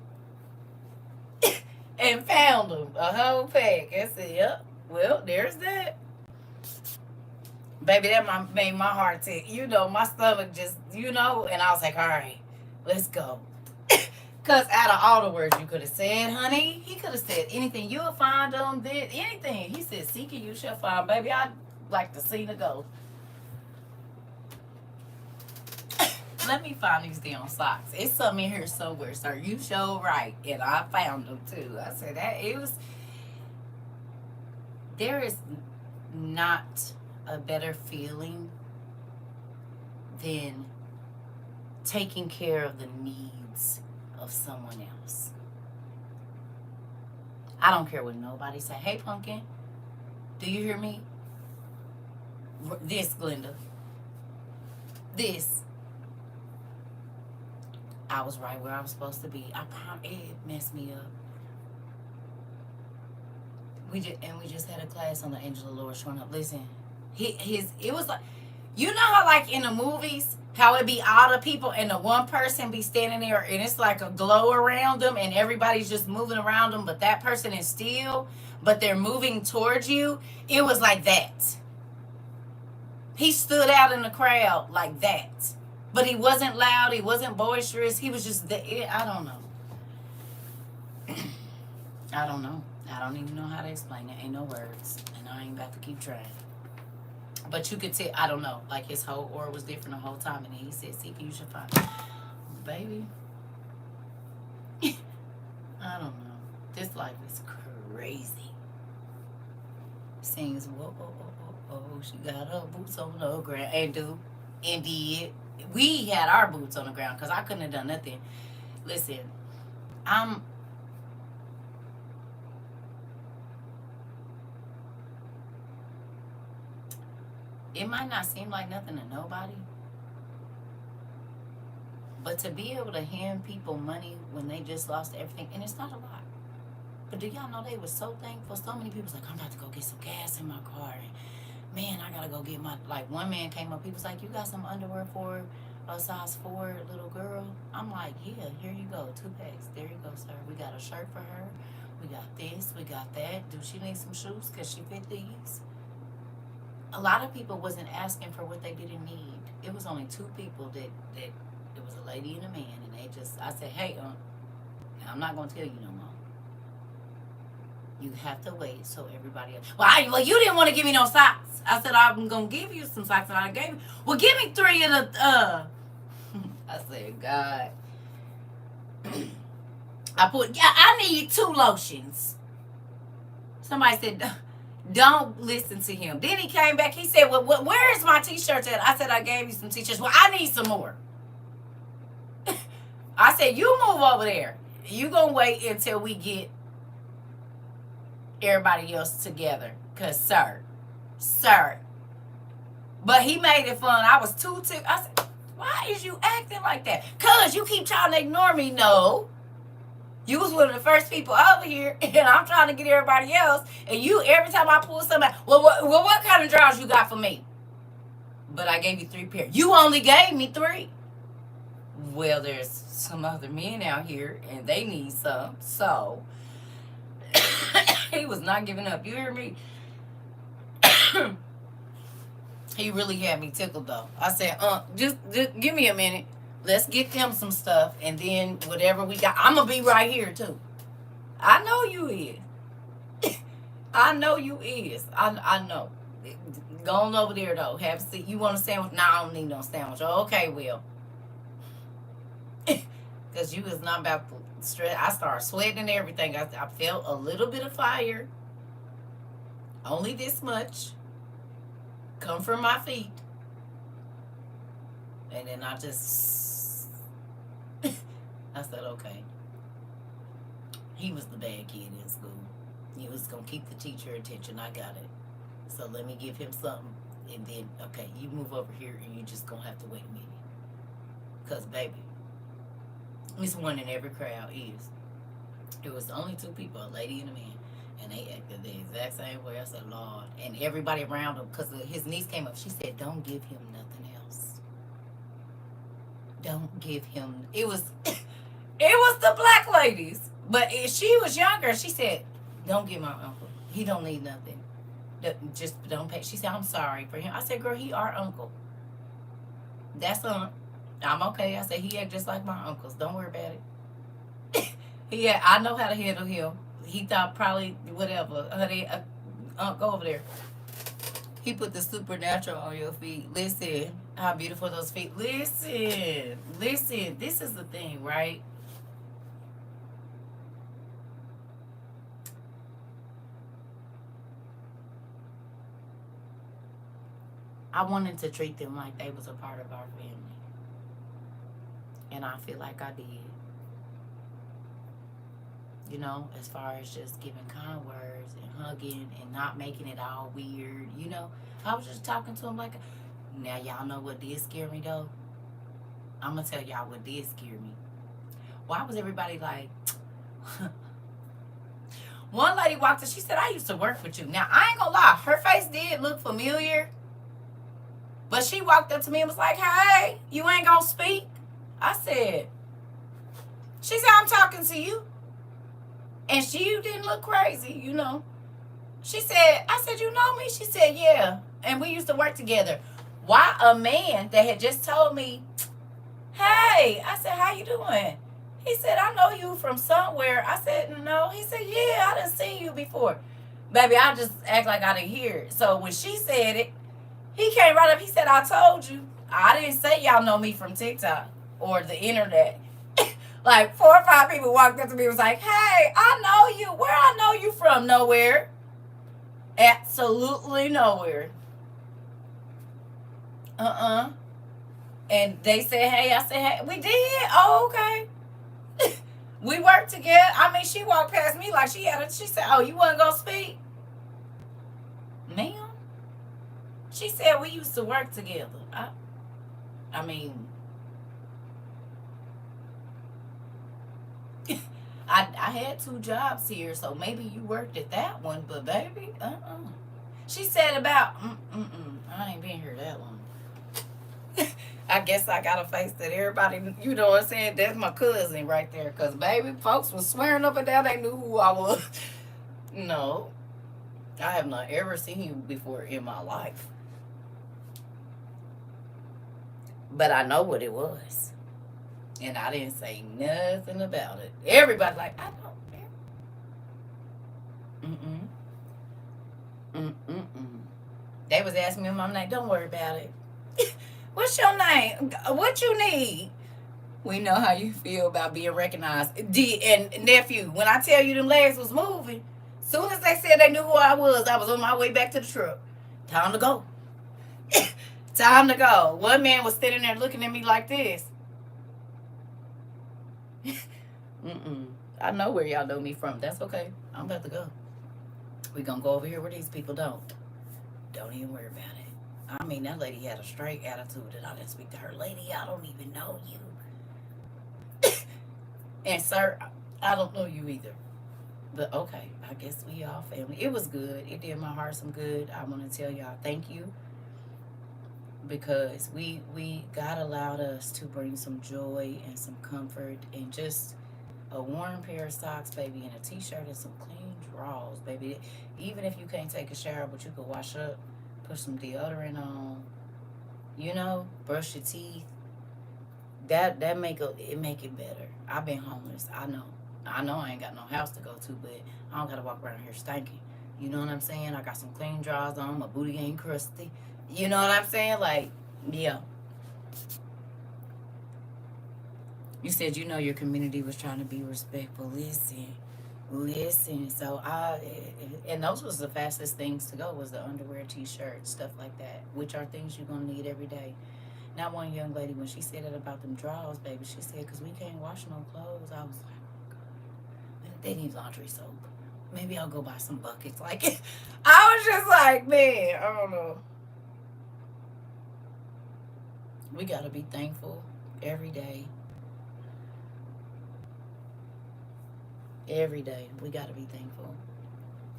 And found them. A whole pack. I said, yep, well, there's that. Baby, that made my heart tick. My stomach just, and I was like, all right, let's go. Because out of all the words you could have said, honey, he could have said anything. You'll find them, did anything. He said, seek and you shall find. Baby, I'd like to see the go. Let me find these damn socks. It's some in here somewhere, sir. You sure right. And I found them too. I said that it was there is not a better feeling than taking care of the needs of someone else. I don't care what nobody say. Hey, Pumpkin, do you hear me? This, Glenda. This. I was right where I was supposed to be. It messed me up. We just had a class on the angel of the Lord showing up. Listen, it was like, you know how like in the movies, how it be all the people and the one person be standing there and it's like a glow around them and everybody's just moving around them, but that person is still, but they're moving towards you. It was like that. He stood out in the crowd like that. But he wasn't loud. He wasn't boisterous. He was just there. I don't know. I don't know. I don't even know how to explain it. Ain't no words. And I ain't about to keep trying. But you could tell, I don't know, like his whole aura was different the whole time. And then he said, "Seek, you should find." Baby. I don't know. This life is crazy. Sings, whoa, whoa, whoa, whoa, whoa. She got her boots on the ground. And do. And did. We had our boots on the ground because I couldn't have done nothing. Listen, it might not seem like nothing to nobody, but to be able to hand people money when they just lost everything, and it's not a lot, but do y'all know they were so thankful? So many people was like, "I'm about to go get some gas in my car, and man, I gotta go get my," like one man came up, he was like, "You got some underwear for a size 4 little girl?" I'm like, "Yeah, here you go, 2 packs. There you go, sir. We got a shirt for her. We got this, we got that. Do she need some shoes? Because she fit these." A lot of people wasn't asking for what they didn't need. It was only 2 people that it was a lady and a man, and they just, I said, "Hey, I'm not gonna tell you no more. You have to wait so everybody else." Well, you didn't want to give me no socks. I said, "I'm gonna give you some socks," and I gave you. Well, give me 3 of the. I said, "God." I need 2 lotions. Somebody said, "Don't listen to him." Then he came back. He said, "Well, where is my t-shirts at?" I said, "I gave you some t-shirts." "Well, I need some more." I said, "You move over there. You gonna wait until we get everybody else together, because sir." But he made it fun. I was too. I said, "Why is you acting like that?" "Cause you keep trying to ignore me." "No, you was one of the first people over here, and I'm trying to get everybody else. And you, every time I pull something out, well, what kind of drawers you got for me?" "But I gave you 3 pairs." "You only gave me 3. "Well, there's some other men out here, and they need some." So he was not giving up. You hear me? He really had me tickled though. I said, just give me a minute. Let's get them some stuff, and then whatever we got, I'm gonna be right here too." I know you is. I know you is. I know. Go on over there though. Have a seat. You want a sandwich? No, I don't need no sandwich. "Oh, okay, Will." Because you was not about to stress. I started sweating and everything. I felt a little bit of fire. Only this much. Come from my feet. And then I just, I said, okay. He was the bad kid in school. He was going to keep the teacher attention. I got it. So let me give him something. And then, okay, you move over here and you just going to have to wait a minute. Because, baby, it's one in every crowd is. It was only 2 people, a lady and a man. And they acted the exact same way. I said, "Lord." And everybody around him, because his niece came up, she said, "Don't give him nothing else. Don't give him." It was the black ladies. But if she was younger, she said, "Don't give my uncle. He don't need nothing. Just don't pay." She said, "I'm sorry for him." I said, "Girl, he our uncle. That's I'm okay." I said, "He act just like my uncles. Don't worry about it." I know how to handle him. He thought probably whatever. Honey, go over there. He put the supernatural on your feet. Listen, How beautiful those feet. Listen, listen. This is the thing, right? I wanted to treat them like they was a part of our family. And I feel like I did. You know, as far as just giving kind words and hugging and not making it all weird, you know. I was just talking to him like, now y'all know what did scare me though? I'm gonna tell y'all what did scare me. Why was everybody like, one lady walked in, she said, I used to work with you. Now, I ain't gonna lie, her face did look familiar, but she walked up to me and was like, hey, you ain't gonna speak? I said, she said, I'm talking to you. And she didn't look crazy, you know. She said, I said, you know me? She said, yeah. And we used to work together. Why a man that had just told me, hey, I said, how you doing? He said, I know you from somewhere. I said, no. He said, yeah, I done seen you before. Baby, I just act like I didn't hear it. So when she said it, he came right up. He said, I told you. I didn't say y'all know me from TikTok or the internet. Like 4 or 5 people walked up to me and was like, hey, I know you. Where I know you from? Nowhere. Absolutely nowhere. And they said, hey, I said, hey, we did? Oh, okay. We worked together. I mean, she walked past me like she said, oh, you wasn't going to speak? Ma'am? She said we used to work together. I mean, I had 2 jobs here, so maybe you worked at that one, but baby, She said about, I ain't been here that long. I guess I got a face that everybody, you know what I'm saying? That's my cousin right there. Because, baby, folks was swearing up and down they knew who I was. No, I have not ever seen you before in my life. But I know what it was. And I didn't say nothing about it. Everybody like, I don't care. They was asking me my name. Don't worry about it. What's your name? What you need? We know how you feel about being recognized. D and nephew, when I tell you them legs was moving, soon as they said they knew who I was on my way back to the truck. Time to go. Time to go. One man was sitting there looking at me like this. I know where y'all know me from. That's okay. I'm about to go. We gonna go over here where these people don't. Don't even worry about it. I mean, that lady had a straight attitude that I didn't speak to her. Lady, I don't even know you. And sir, I don't know you either. But okay, I guess we all family. It was good. It did my heart some good. I want to tell y'all thank you, because we God allowed us to bring some joy and some comfort and just a warm pair of socks, baby, and a t-shirt and some clean drawers, baby. Even if you can't take a shower, but you could wash up, put some deodorant on, you know, brush your teeth. That make it better. I've been homeless. I know I ain't got no house to go to, but I don't gotta walk around here stinking. You know what I'm saying? I got some clean drawers on. My booty ain't crusty. You know what I'm saying? Like, yeah. You said you know your community was trying to be respectful. Listen. So and those was the fastest things to go, was the underwear, t-shirts, stuff like that, which are things you're gonna need every day. Not one young lady, when she said it about them drawers, baby, she said, because we can't wash no clothes. I was like, oh God, they need laundry soap. Maybe I'll go buy some buckets. Like, I was just like, man, I don't know. We gotta be thankful every day. Every day, we gotta be thankful.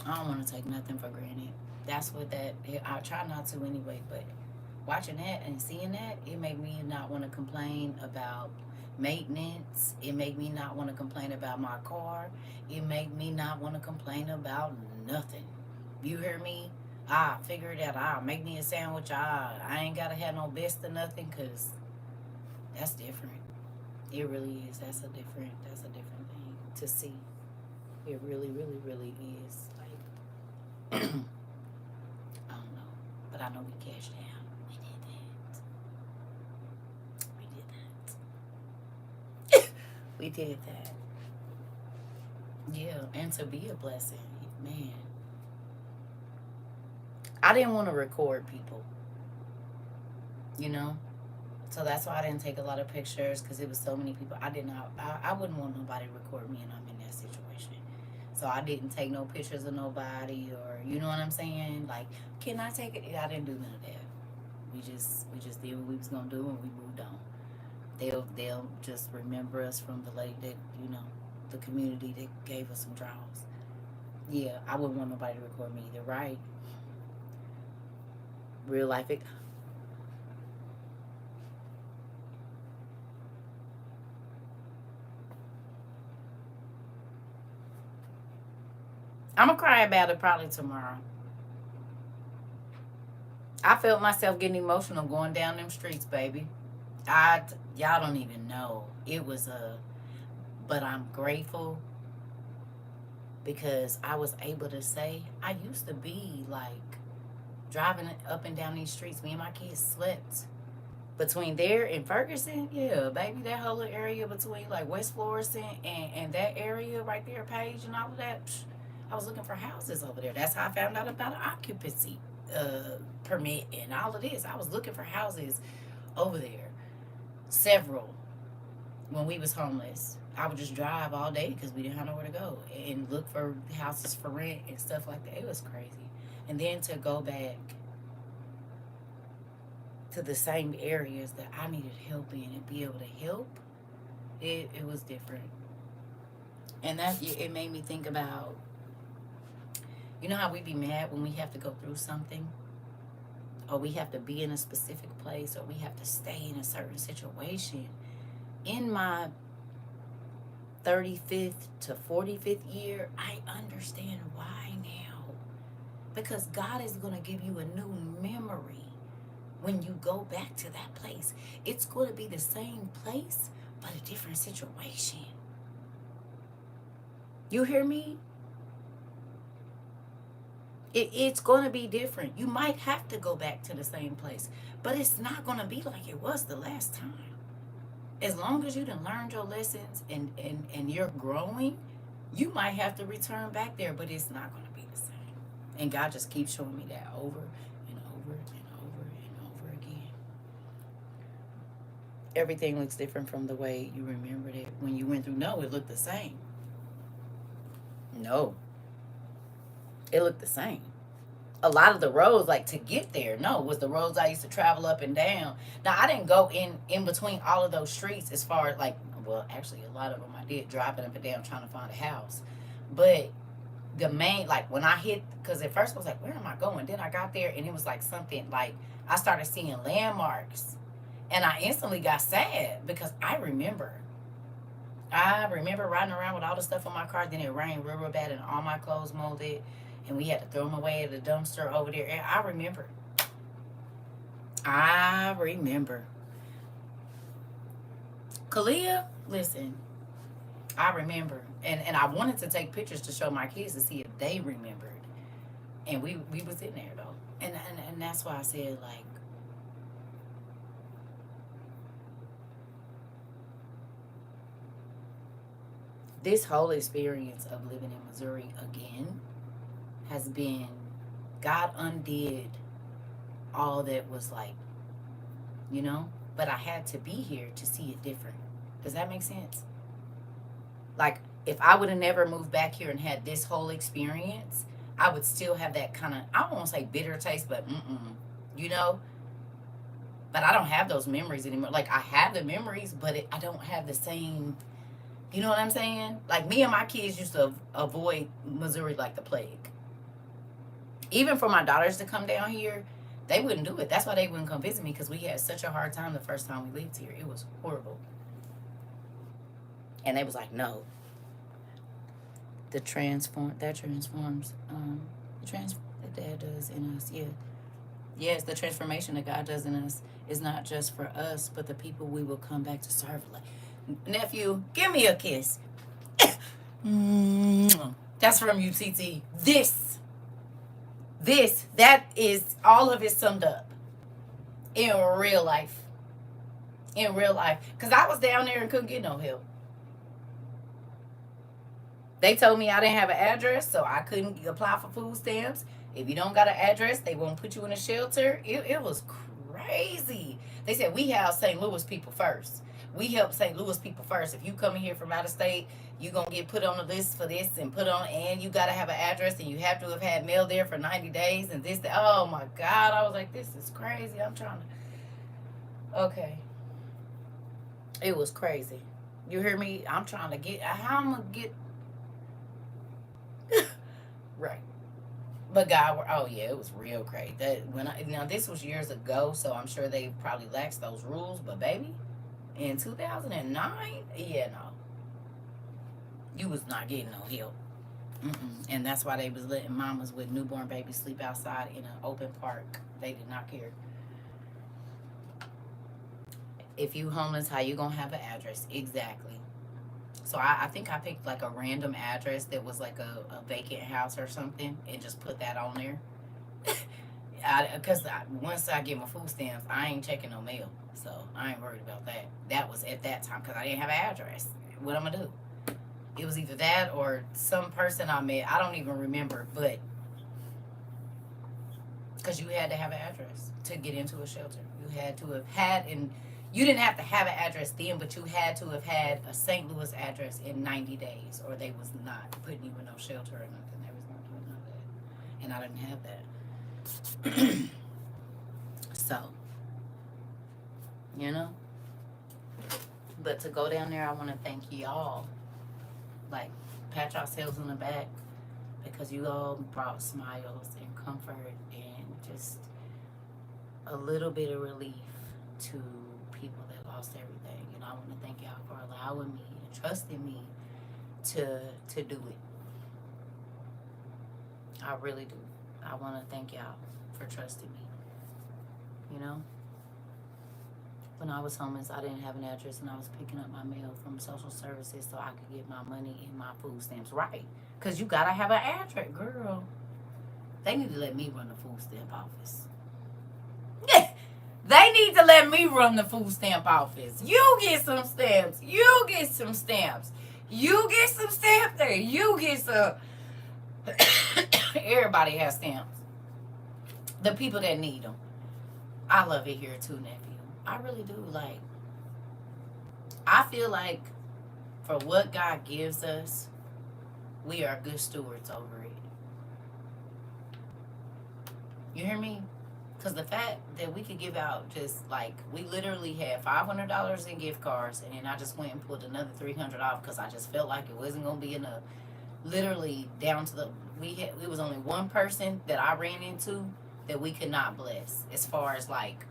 I don't want to take nothing for granted. That's what that, I try not to anyway, but watching that and seeing that, it made me not want to complain about maintenance. It made me not want to complain about my car. It made me not want to complain about nothing. You hear me? I figure it out. I make me a sandwich. I ain't gotta have no best or nothing, cause that's different. It really is. That's a different thing to see. It really, really, really is. Like, I don't know, but I know we cashed out. We did that. We did that. Yeah, and to be a blessing. Man. I didn't want to record people, you know? So that's why I didn't take a lot of pictures, because it was so many people. I did not, I wouldn't want nobody to record me and I'm in that situation. So I didn't take no pictures of nobody, or, you know what I'm saying? Like, can I take it? I didn't do none of that. We just did what we was gonna do and we moved on. They'll just remember us from the lady that, you know, the community that gave us some draws. Yeah, I wouldn't want nobody to record me either, right? Real life. I'm gonna cry about it probably tomorrow. I felt myself getting emotional going down them streets, baby. Y'all don't even know. It was but I'm grateful because I was able to say I used to be like driving up and down these streets. Me and my kids slept between there and Ferguson. Yeah, baby, that whole area between like West Florissant and that area right there, Page and all of that. I was looking for houses over there. That's how I found out about an occupancy permit and all of this. I was looking for houses over there, several, when we was homeless. I would just drive all day because we didn't have nowhere to go and look for houses for rent and stuff like that. It was crazy. And then to go back to the same areas that I needed help in and be able to help, it was different. And that it made me think about, you know how we be mad when we have to go through something, or we have to be in a specific place, or we have to stay in a certain situation. In my 35th to 45th year, I understand why now. Because God is going to give you a new memory when you go back to that place. It's going to be the same place, but a different situation. You hear me? It's going to be different. You might have to go back to the same place, but it's not going to be like it was the last time. As long as you done learned your lessons and you're growing, you might have to return back there, but it's not going to be the same. And God just keeps showing me that over and over and over and over again. Everything looks different from the way you remembered it when you went through. No, it looked the same. No, it looked the same. A lot of the roads, like to get there, no, was the roads I used to travel up and down. Now I didn't go in between all of those streets as far as like, well, actually a lot of them I did, driving up and down trying to find a house. But the main, like when I hit, because at first I was like, where am I going? Then I got there and it was like something like I started seeing landmarks, and I instantly got sad because I remember riding around with all the stuff on my car. Then it rained real bad and all my clothes molded, and we had to throw them away at the dumpster over there. And I remember. Kalia, listen, I remember. And I wanted to take pictures to show my kids to see if they remembered. And we was in there, though. And that's why I said, like, this whole experience of living in Missouri again has been, God undid all that was like, you know, but I had to be here to see it different. Does that make sense? Like, if I would have never moved back here and had this whole experience, I would still have that kind of, I don't want to say bitter taste, but you know, but I don't have those memories anymore. Like, I have the memories, but I don't have the same, you know what I'm saying? Like, me and my kids used to avoid Missouri like the plague. Even for my daughters to come down here, they wouldn't do it. That's why they wouldn't come visit me, because we had such a hard time the first time we lived here. It was horrible. And they was like, no. That transforms that Dad does in us. Yeah. Yes, the transformation that God does in us is not just for us, but the people we will come back to serve. Like, nephew, give me a kiss. That's from you, TT. That is all of it summed up in real life. In real life. Because I was down there and couldn't get no help. They told me I didn't have an address, so I couldn't apply for food stamps. If you don't got an address, they won't put you in a shelter. It was crazy. They said we house St. Louis people first. We help St. Louis people first. If you coming here from out of state, you gonna get put on the list for this and put on, and you gotta have an address, and you have to have had mail there for 90 days, and this. That. Oh my God! I was like, this is crazy. I'm trying to. Okay. It was crazy. You hear me? I'm trying to get. How I'm gonna get. Right. But God, oh yeah, it was real crazy. That when I now this was years ago, so I'm sure they probably laxed those rules. But baby, in 2009, yeah, no, you was not getting no help. And that's why they was letting mamas with newborn babies sleep outside in an open park. They did not care. If you homeless, how you gonna have an address? Exactly. So I think I picked like a random address that was like a vacant house or something, and just put that on there. Because once I get my food stamps, I ain't checking no mail, so I ain't worried about that. That was at that time because I didn't have an address. What I'm gonna do? It was either that or some person I met. I don't even remember, but because you had to have an address to get into a shelter, you had to have had, and you didn't have to have an address then, but you had to have had a St. Louis address in 90 days, or they was not putting you in no shelter or nothing. They was not doing none of that, and I didn't have that. So, you know, but to go down there, I want to thank y'all. Like, pat yourselves on the back because you all brought smiles and comfort and just a little bit of relief to people that lost everything. And I want to thank y'all for allowing me and trusting me to do it. I really do. I want to thank y'all for trusting me. You know, when I was homeless, I didn't have an address, and I was picking up my mail from social services so I could get my money and my food stamps. Right? Because you gotta have an address, girl. They need to let me run the food stamp office. They need to let me run the food stamp office. You get some stamps. You get some stamps. You get some stamps there. You get some. Everybody has stamps. The people that need them. I love it here too, nephew. I really do. Like, I feel like for what God gives us, we are good stewards over it. You hear me? Because the fact that we could give out just like, we literally had $500 in gift cards, and then I just went and pulled another $300 off because I just felt like it wasn't going to be enough. Literally down to it was only one person that I ran into that we could not bless, as far as like,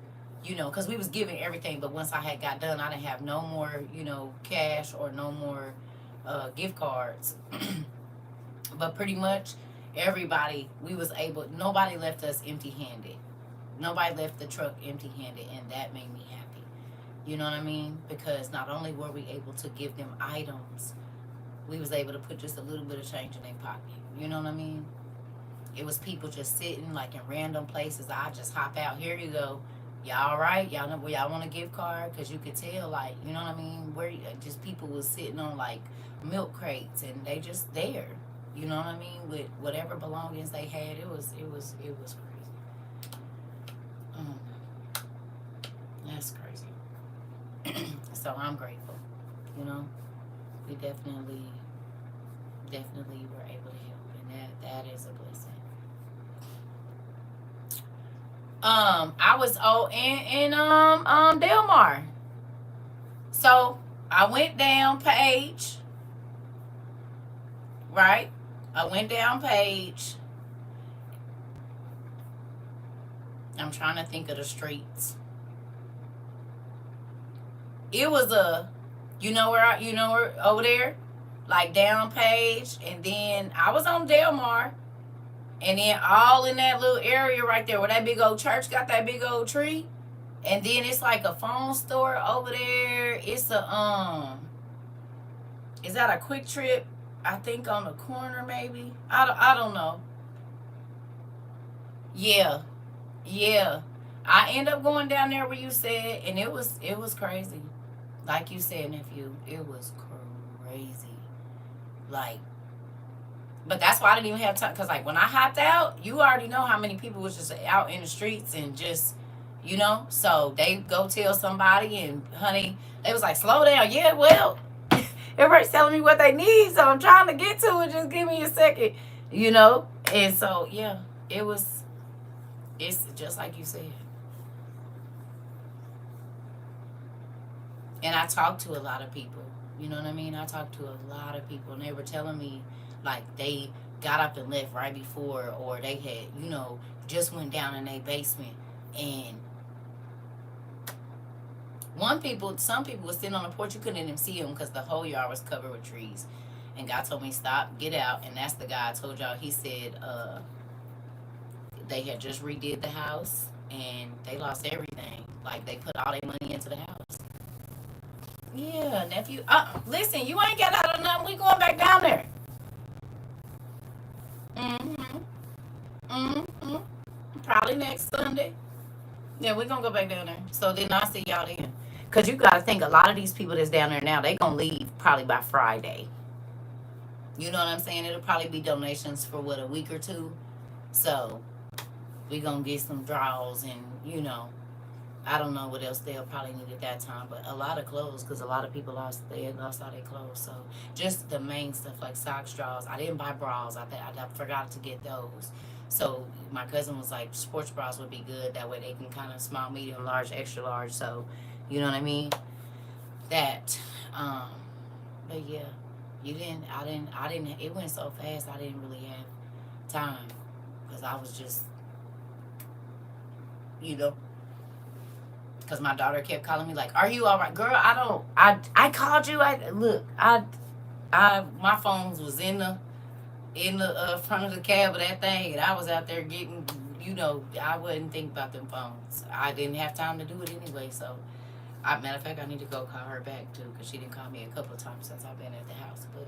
you know, because we was giving everything, but once I had got done, I didn't have no more, you know, cash or no more gift cards. But pretty much everybody, we was able, nobody left us empty-handed. Nobody left the truck empty-handed, and that made me happy. You know what I mean? Because not only were we able to give them items, we was able to put just a little bit of change in their pocket. You know what I mean? It was people just sitting like in random places. I just hop out. Here you go. Y'all all right? Y'all know, y'all want a gift card? Because you could tell, like, you know what I mean? Where just people was sitting on like milk crates, and they just there. You know what I mean? With whatever belongings they had, it was crazy. That's crazy. So I'm grateful. You know, we definitely were able to help, and that is a blessing. I was in Delmar. So I went down Page. Right? I went down Page. I'm trying to think of the streets. It was where over there, like down Page, and then I was on Delmar, and then all in that little area right there where that big old church got that big old tree, and then it's like a phone store over there. It's is that a Quick Trip? I think on the corner maybe. I don't know. Yeah. I end up going down there where you said, and it was crazy. Like you said, nephew, it was crazy. Like, But that's why I didn't even have time. Because, like, when I hopped out, you already know how many people was just out in the streets and just, you know. So they go tell somebody, and honey, they was like, slow down. Yeah, well, everybody's telling me what they need, so I'm trying to get to it. Just give me a second, you know. And so, yeah, it's just like you said. And I talked to a lot of people. You know what I mean? I talked to a lot of people, and they were telling me like they got up and left right before, or they had, you know, just went down in their basement. And some people were sitting on the porch. You couldn't even see them because the whole yard was covered with trees. And God told me, stop, get out. And that's the guy I told y'all. He said they had just redid the house and they lost everything. Like they put all their money into the house. Yeah, nephew. Listen, you ain't got out of nothing. We going back down there. Mm-hmm. Mm-hmm. Probably next Sunday. Yeah, we gonna go back down there. So then I'll see y'all then. Cause you gotta think a lot of these people that's down there now, they gonna leave probably by Friday. You know what I'm saying? It'll probably be donations for what, a week or two. So we gonna get some draws and, you know, I don't know what else they'll probably need at that time, but a lot of clothes because a lot of people lost all their clothes. So just the main stuff like socks, drawers. I didn't buy bras. I forgot to get those. So my cousin was like, sports bras would be good. That way they can kind of small, medium, large, extra large. So you know what I mean. That, but yeah, you didn't. I didn't. I didn't. It went so fast. I didn't really have time because I was just, you know. Because my daughter kept calling me like, "Are you all right, girl? I don't. I called you. My phones was in the front of the cab of that thing, and I was out there getting, you know, I wouldn't think about them phones. I didn't have time to do it anyway. So, matter of fact, I need to go call her back too because she didn't call me a couple of times since I've been at the house. But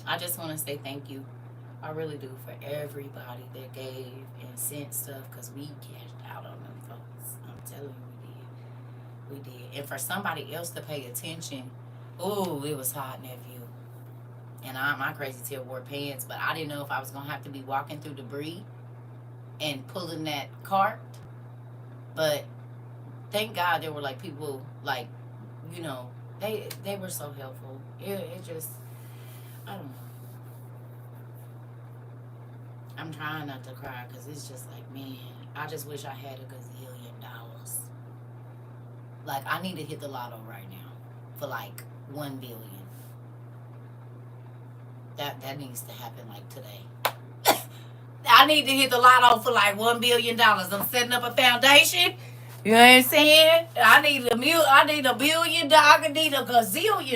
I just want to say thank you. I really do for everybody that gave and sent stuff because we cashed out on them folks. I'm telling you, we did. And for somebody else to pay attention, ooh, it was hot, nephew. And my crazy tail wore pants, but I didn't know if I was gonna have to be walking through debris and pulling that cart. But thank God there were like people like, you know, they were so helpful. It just, I don't know. I'm trying not to cry because it's just like, man, I just wish I had a gazillion dollars. Like, I need to hit the lotto right now for like 1 billion. That needs to happen like today. I need to hit the lotto for like $1 billion. I'm setting up a foundation. You know what I'm saying? I need a billion. I need a gazillion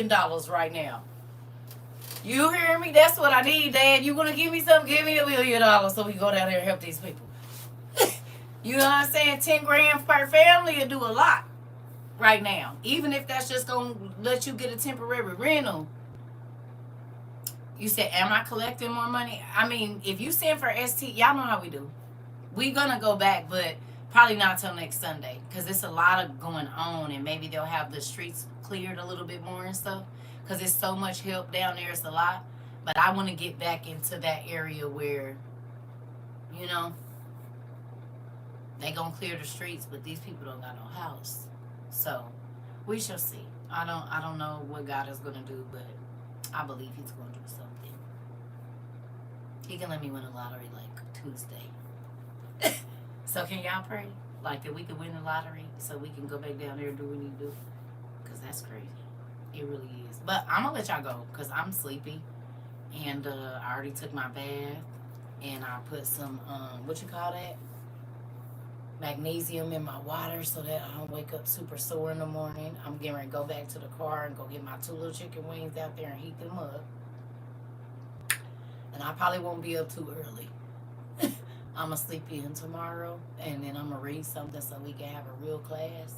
dollars right now. You hear me? That's what I need, Dad. You gonna give me something? Give me $1 billion so we go down there and help these people. You know what I'm saying? 10 grand per family will do a lot right now. Even if that's just gonna let you get a temporary rental. You said, am I collecting more money? I mean, if you send for ST, y'all know how we do. We gonna go back, but probably not till next Sunday because it's a lot of going on, and maybe they'll have the streets cleared a little bit more and stuff because it's so much help down there. It's a lot, but I want to get back into that area where, you know, they gonna clear the streets, but these people don't got no house. So we shall see. I don't know what God is gonna do, but I believe He's gonna do something. He can let me win a lottery like Tuesday. So can y'all pray like that we can win the lottery so we can go back down there and do what we need to do? Because that's crazy. It really is. But I'm gonna let y'all go because I'm sleepy, and I already took my bath, and I put some what you call that, magnesium in my water so that I don't wake up super sore in the morning. I'm getting ready to go back to the car and go get my 2 little chicken wings out there and heat them up. And I probably won't be up too early. I'm going to sleep in tomorrow, and then I'm going to read something so we can have a real class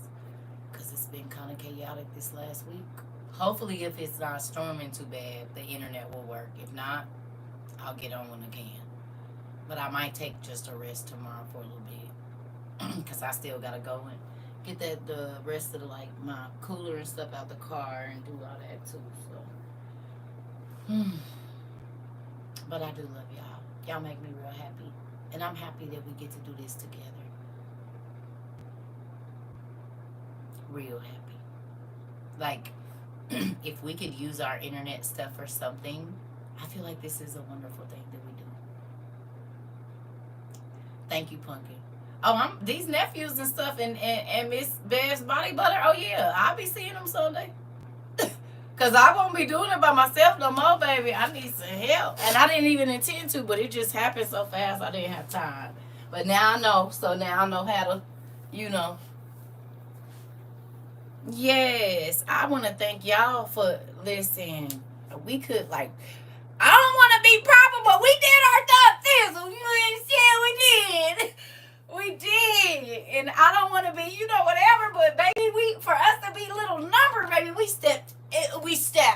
because it's been kind of chaotic this last week. Hopefully, if it's not storming too bad, the internet will work. If not, I'll get on when I can. But I might take just a rest tomorrow for a little bit because I still got to go and get the rest of my cooler and stuff out the car and do all that too. So, But I do love y'all. Y'all make me real happy. And I'm happy that we get to do this together. Real happy. Like, if we could use our internet stuff for something, I feel like this is a wonderful thing that we do. Thank you, Pumpkin. Oh, I'm these nephews and stuff and Miss Bear's body butter. Oh yeah, I'll be seeing them Sunday. Cause I won't be doing it by myself no more, baby. I need some help. And I didn't even intend to, but it just happened so fast I didn't have time. But now I know, so now I know how to, you know. Yes, I want to thank y'all for listening. We could like, I don't want to be proper, but we did our thought fizzle. You know what I'm saying? We did. We did, and I don't want to be, whatever. But baby, for us to be little number, baby, we stepped,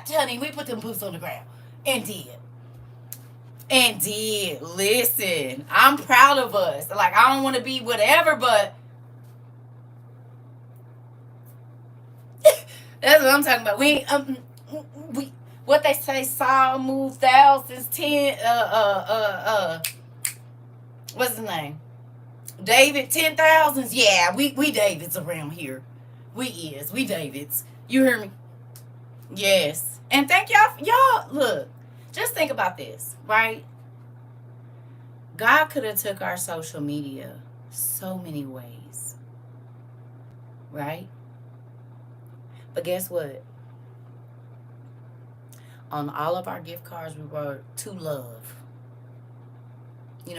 honey. We put them boots on the ground, and did. Listen, I'm proud of us. Like I don't want to be whatever, but that's what I'm talking about. We what they say, Saul moved thousands, what's his name? David, 10,000s. Yeah, we Davids around here. We Davids. You hear me? Yes. And thank y'all. Look, just think about this, right? God could have took our social media so many ways, right? But guess what? On all of our gift cards, we wrote to love.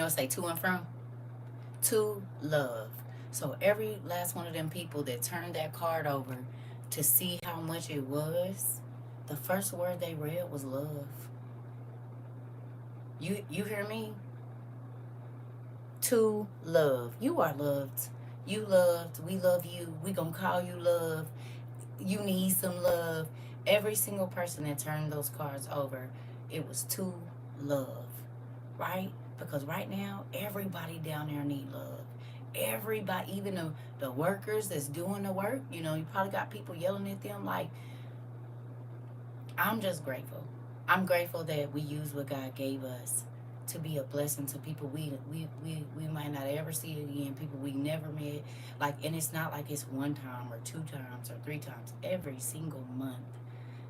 Say to and from. To love. So every last one of them people that turned that card over to see how much it was, the first word they read was love. You hear me? To love. You are loved. You loved. We love you. We gonna call you love. You need some love. Every single person that turned those cards over, it was to love, right? Because right now, everybody down there need love. Everybody, even the workers that's doing the work, you probably got people yelling at them. Like, I'm just grateful. I'm grateful that we use what God gave us to be a blessing to people we might not ever see again, people we never met. Like, and it's not like it's one time or two times or three times. Every single month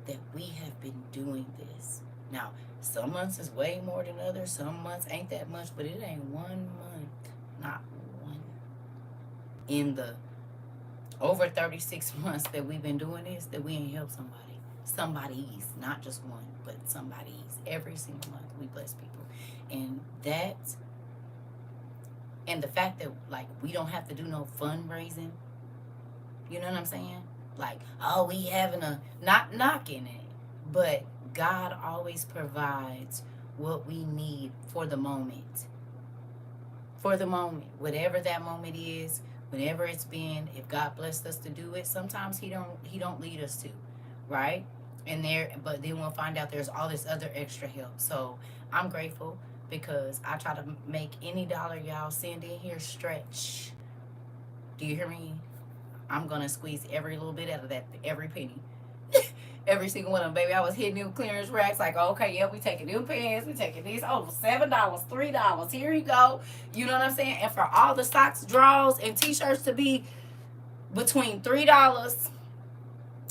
that we have been doing this. Now, some months is way more than others. Some months ain't that much, but it ain't 1 month, not one, in the over 36 months that we've been doing this, that we ain't helped somebody. Somebody's, not just one, but somebody's. Every single month we bless people. And the fact that, like, we don't have to do no fundraising, you know what I'm saying? Like, oh, we having not knocking it, but God always provides what we need for the moment. For the moment. Whatever that moment is, whenever it's been, if God blessed us to do it, sometimes he don't lead us to, right? But then we'll find out there's all this other extra help. So I'm grateful because I try to make any dollar y'all send in here stretch. Do you hear me? I'm gonna squeeze every little bit out of that, every penny. Every single one of them, baby. I was hitting them clearance racks like, okay, yeah, we taking them pens, we taking these. Oh, $7, $3. Here you go. You know what I'm saying? And for all the socks, draws, and t-shirts to be between $3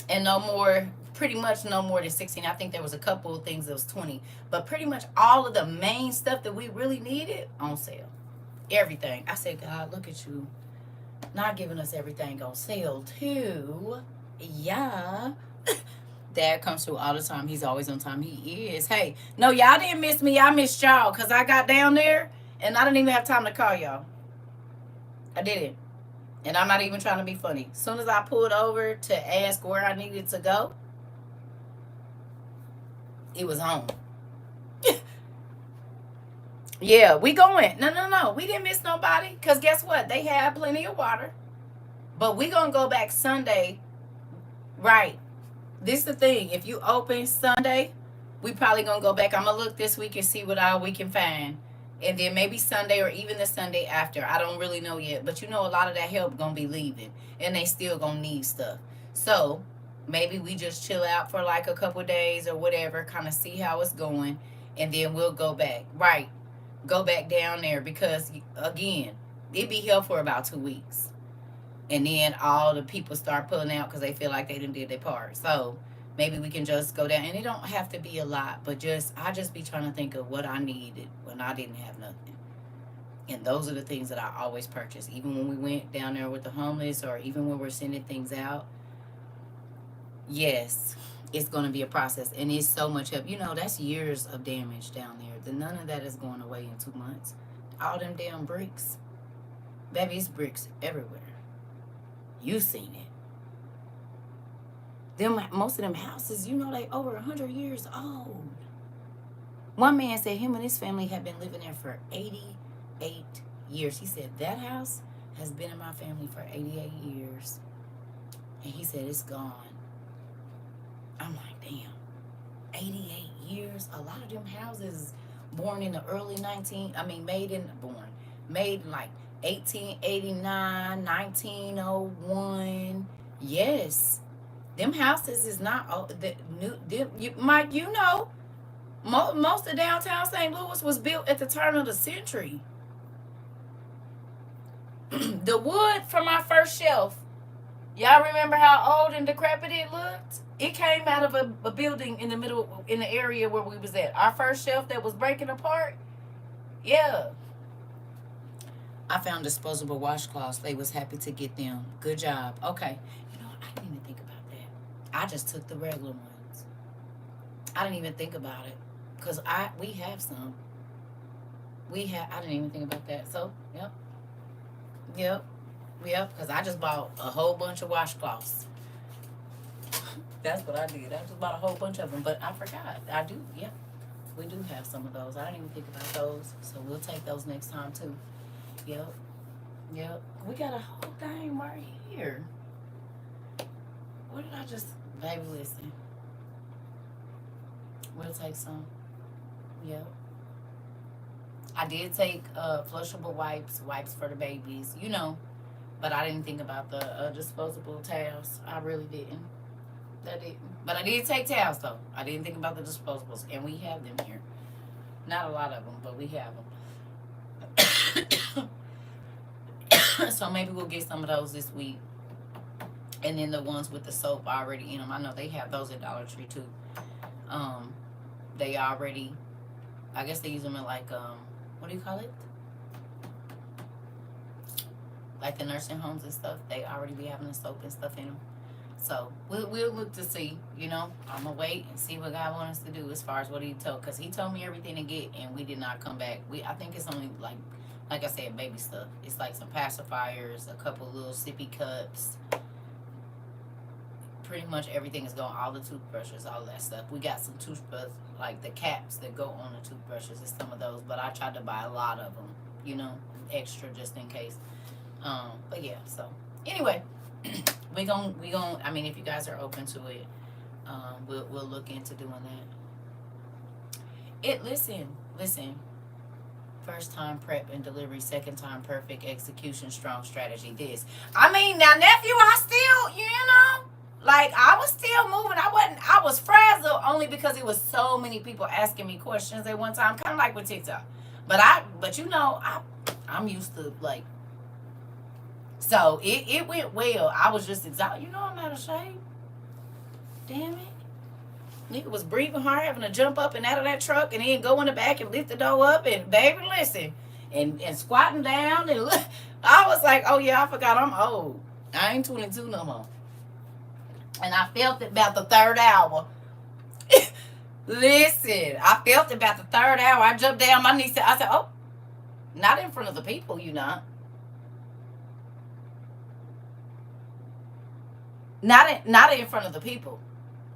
and no more, pretty much no more than 16. I think there was a couple of things that was 20, but pretty much all of the main stuff that we really needed on sale. Everything. I said, God, look at you, not giving us everything on sale too. Yeah. Dad comes through all the time. He's always on time. He is. Hey, no, y'all didn't miss me. I missed y'all because I got down there and I didn't even have time to call y'all. I didn't. And I'm not even trying to be funny. As soon as I pulled over to ask where I needed to go, it was home. Yeah, we going. No. We didn't miss nobody because guess what? They had plenty of water. But we going to go back Sunday. Right. This is the thing. If you open Sunday, we probably going to go back. I'm going to look this week and see what all we can find. And then maybe Sunday or even the Sunday after. I don't really know yet. But a lot of that help going to be leaving. And they still going to need stuff. So maybe we just chill out for like a couple days or whatever. Kind of see how it's going. and then we'll go back. Right. Go back down there because, again, it be held for about 2 weeks. And then all the people start pulling out because they feel like they didn't did their part. So maybe we can just go down. And it don't have to be a lot, but I just be trying to think of what I needed when I didn't have nothing. And those are the things that I always purchase. Even when we went down there with the homeless or even when we're sending things out, yes, it's going to be a process. And it's so much help. That's years of damage down there. None of that is going away in 2 months. All them damn bricks. Baby, it's bricks everywhere. You seen it. Most of them houses, they over 100 years old. One man said him and his family have been living there for 88 years. He said that house has been in my family for 88 years. And he said it's gone. I'm like, damn, 88 years? A lot of them houses born in the early made in like 1889, 1901. Yes. Them houses is not Mike, most of downtown St. Louis was built at the turn of the century. The wood from our first shelf, y'all remember how old and decrepit it looked? It came out of a building in the area where we was at. Our first shelf that was breaking apart. Yeah. I found disposable washcloths. They was happy to get them. Good job. Okay. I didn't even think about that. I just took the regular ones. I didn't even think about it. Because we have some. I didn't even think about that. So, Yep. Because I just bought a whole bunch of washcloths. That's what I did. I just bought a whole bunch of them. But I forgot. I do. Yep. We do have some of those. I didn't even think about those. So we'll take those next time too. Yep. We got a whole thing right here. What did I just... Baby, listen. We'll take some. Yep. I did take flushable wipes for the babies, but I didn't think about the disposable towels. I really didn't. But I did take towels, though. I didn't think about the disposables, and we have them here. Not a lot of them, but we have them. So maybe we'll get some of those this week. And then the ones with the soap already in them. I know they have those at Dollar Tree, too. They already... I guess they use them in, like, what do you call it? Like the nursing homes and stuff. They already be having the soap and stuff in them. So, we'll look to see, I'm going to wait and see what God wants us to do as far as what he told. Because he told me everything to get, and we did not come back. I think it's only, like I said, baby stuff. It's like some pacifiers, a couple little sippy cups. Pretty much everything is gone. All the toothbrushes, all that stuff. We got some toothbrushes, like the caps that go on the toothbrushes. It's some of those, but I tried to buy a lot of them, extra just in case. But yeah, so anyway, we gon' if you guys are open to it, we'll look into doing that. Listen. First time prep and delivery, second time perfect execution, strong strategy. Now nephew, I still, I was still moving. I was frazzled only because it was so many people asking me questions at one time, kind of like with TikTok. But I'm used to, so it went well. I was just exhausted. I'm out of shape. Damn it. Nigga was breathing hard, having to jump up and out of that truck and then go in the back and lift the door up and, baby, listen, and squatting down. And I was like, oh, yeah, I forgot I'm old. I ain't 22 no more. And I felt it about the third hour. Listen, I felt it about the third hour. I jumped down my knees. I said, oh, not in front of the people, Not in front of the people.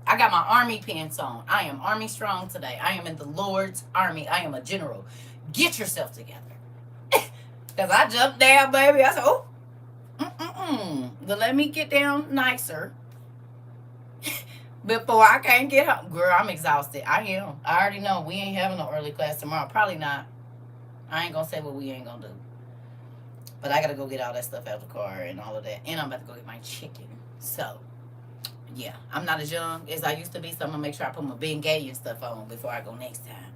I got my army pants on. I am army strong today. I am in the Lord's army. I am a general. Get yourself together. Because I jumped down, baby. I said, oh, but let me get down nicer before I can't get home. Girl, I'm exhausted. I am. I already know we ain't having no early class tomorrow. Probably not. I ain't going to say what we ain't going to do. But I got to go get all that stuff out of the car and all of that. And I'm about to go get my chicken. So, yeah. I'm not as young as I used to be. So I'm going to make sure I put my Bengay and stuff on before I go next time.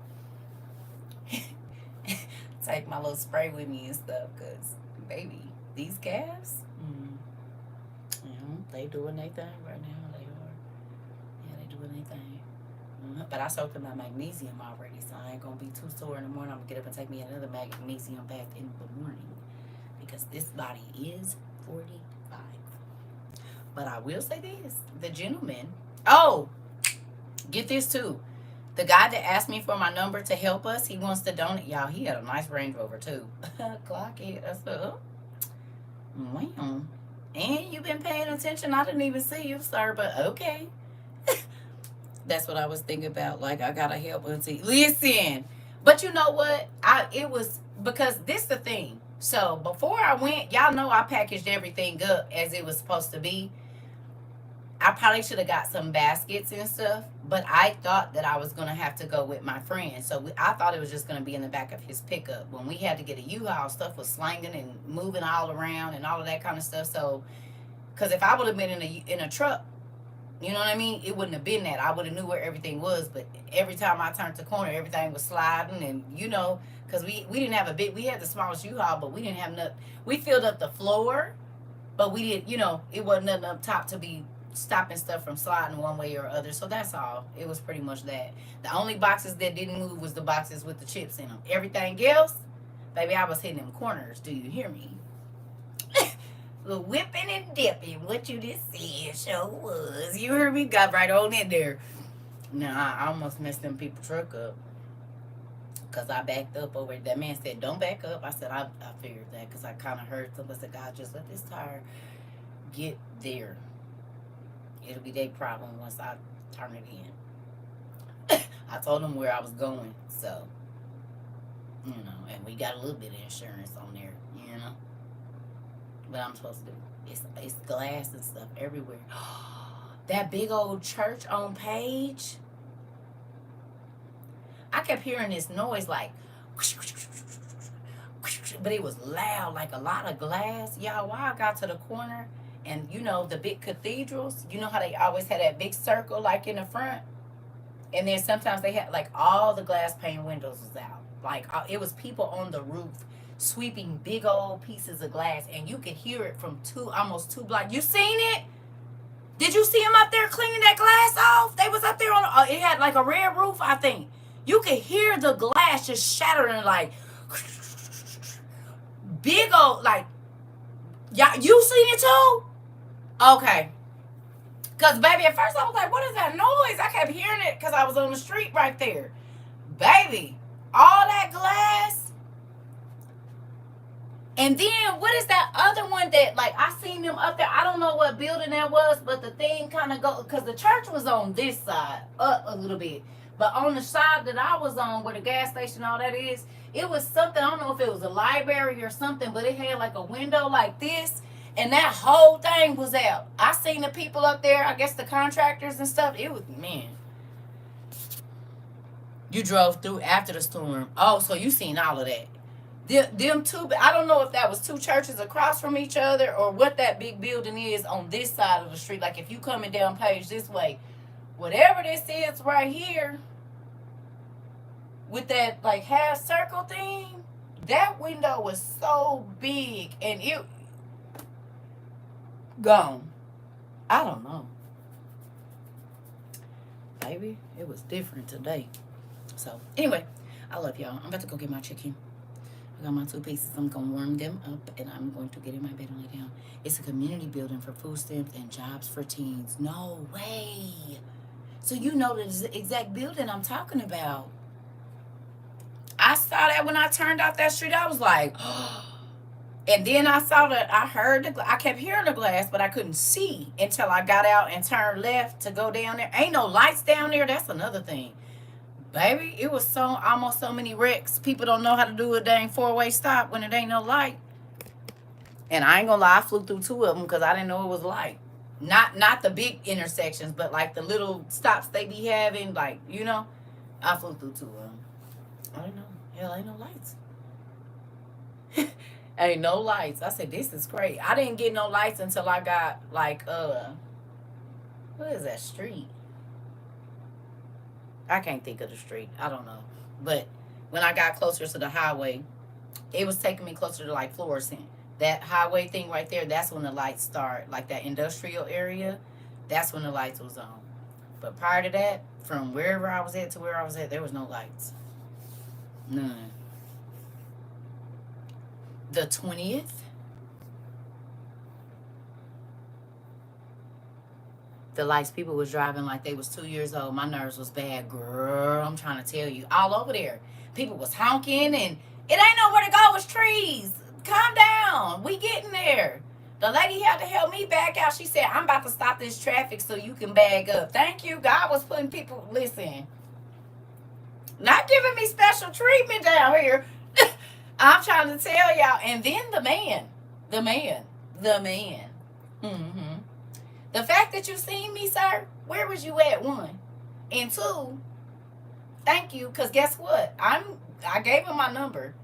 Take my little spray with me and stuff, because, baby, these calves, they doing their thing right now. They are. Yeah, they doing their thing. But I soaked in my magnesium already, so I ain't going to be too sore in the morning. I'm going to get up and take me another magnesium bath in the morning, because this body is 45. But I will say this. The gentleman, get this too. The guy that asked me for my number to help us, he wants to donate. Y'all, he had a nice Range Rover too. Clock it. I said, wow. And you've been paying attention. I didn't even see you, sir, but okay. That's what I was thinking about. Like, I gotta help him see. Listen. But you know what? It was because this the thing. So before I went, y'all know I packaged everything up as it was supposed to be. I probably should have got some baskets and stuff, but I thought that I was going to have to go with my friend. So I thought it was just going to be in the back of his pickup. When we had to get a U-Haul, stuff was slanging and moving all around and all of that kind of stuff. So, because if I would have been in a truck, you know what I mean? It wouldn't have been that. I would have knew where everything was, but every time I turned the corner, everything was sliding and, because we didn't have we had the smallest U-Haul, but we didn't have nothing. We filled up the floor, but we didn't, it wasn't nothing up top to be stopping stuff from sliding one way or other. So that's all. It was pretty much that. The only boxes that didn't move was the boxes with the chips in them. Everything else, baby, I was hitting them corners. Do you hear me? The whipping and dipping. What you just said sure was. You heard me? Got right on in there. Nah, I almost messed them people's truck up. Because I backed up over it. That man said, don't back up. I said, I figured that, because I kind of heard somebody say, God, just let this tire get there. It'll be their problem once I turn it in. I told them where I was going, so, and we got a little bit of insurance on there, But I'm supposed to do. It's glass and stuff everywhere. That big old church on Page, I kept hearing this noise like, but it was loud, like a lot of glass. Y'all, while I got to the corner, and the big cathedrals, how they always had that big circle like in the front, and then sometimes they had like all the glass pane windows was out, like it was people on the roof sweeping big old pieces of glass, and you could hear it from almost 2 blocks. You seen it? Did you see them up there cleaning that glass off? They was up there on it had like a red roof, I think. You could hear the glass just shattering, like big old, like, y'all, you seen it too? Okay. Because, baby, at first I was like, what is that noise? I kept hearing it because I was on the street right there. Baby, all that glass. And then, what is that other one that, like, I seen them up there. I don't know what building that was, but the thing kind of go, because the church was on this side, up a little bit. But on the side that I was on, where the gas station, all that is, it was something, I don't know if it was a library or something, but it had like a window like this. And that whole thing was out. I seen the people up there, I guess the contractors and stuff. It was, man. You drove through after the storm. Oh, so you seen all of that. Them two, I don't know if that was 2 churches across from each other or what that big building is on this side of the street. Like if you coming down Page this way, whatever this is right here, with that like half circle thing, that window was so big and it gone. I don't know. Baby, it was different today. So, anyway, I love y'all. I'm about to go get my chicken. I got my 2 pieces. I'm going to warm them up, and I'm going to get in my bed and lay down. It's a community building for food stamps and jobs for teens. No way. So, you know the exact building I'm talking about. I saw that when I turned off that street. I was like, oh. And then I saw that, I kept hearing the glass, but I couldn't see until I got out and turned left to go down there. Ain't no lights down there. That's another thing. Baby, it was almost so many wrecks. People don't know how to do a dang 4-way stop when it ain't no light. And I ain't gonna lie, I flew through 2 of them because I didn't know it was light. Not the big intersections, but like the little stops they be having, like, I flew through 2 of them. I don't know. Hell, ain't no lights. Ain't no lights. I said, this is great. I didn't get no lights until I got, like, what is that street? I can't think of the street. I don't know. But when I got closer to the highway, It was taking me closer to like fluorescent. That highway thing right there, that's when the lights start. Like that industrial area, that's when the lights was on. But prior to that, from wherever I was at to where I was at, there was no lights. None. The 20th, the lights, people was driving like they was 2 years old. My nerves was bad, girl. I'm trying to tell you, all over there, people was honking, and it ain't nowhere to go. It's trees. Calm down. We getting there. The lady had to help me back out. She said, "I'm about to stop this traffic so you can bag up." Thank you. God was putting people. Listen, not giving me special treatment down here. I'm trying to tell y'all. And then the man, the man. Mm-hmm. The fact that you seen me, sir, where was you at? One. And two, thank you, because guess what? I gave him my number.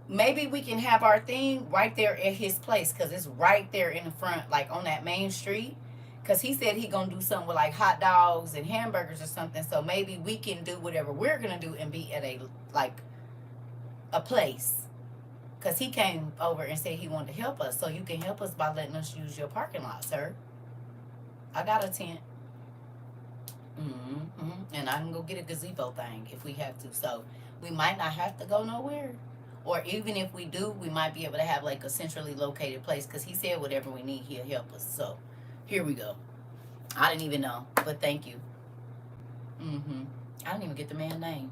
Maybe we can have our thing right there at his place, because it's right there in the front, like on that main street. Because he said he gonna do something with like hot dogs and hamburgers or something. So maybe we can do whatever we're gonna do and be at a like a place. Because he came over and said he wanted to help us. So you can help us by letting us use your parking lot, sir. I got a tent. And I can go get a gazebo thing if we have to. So we might not have to go nowhere. Or even if we do, we might be able to have like a centrally located place. Because he said whatever we need, he'll help us. So here we go. I didn't even know. But thank you. I didn't even get the man's name.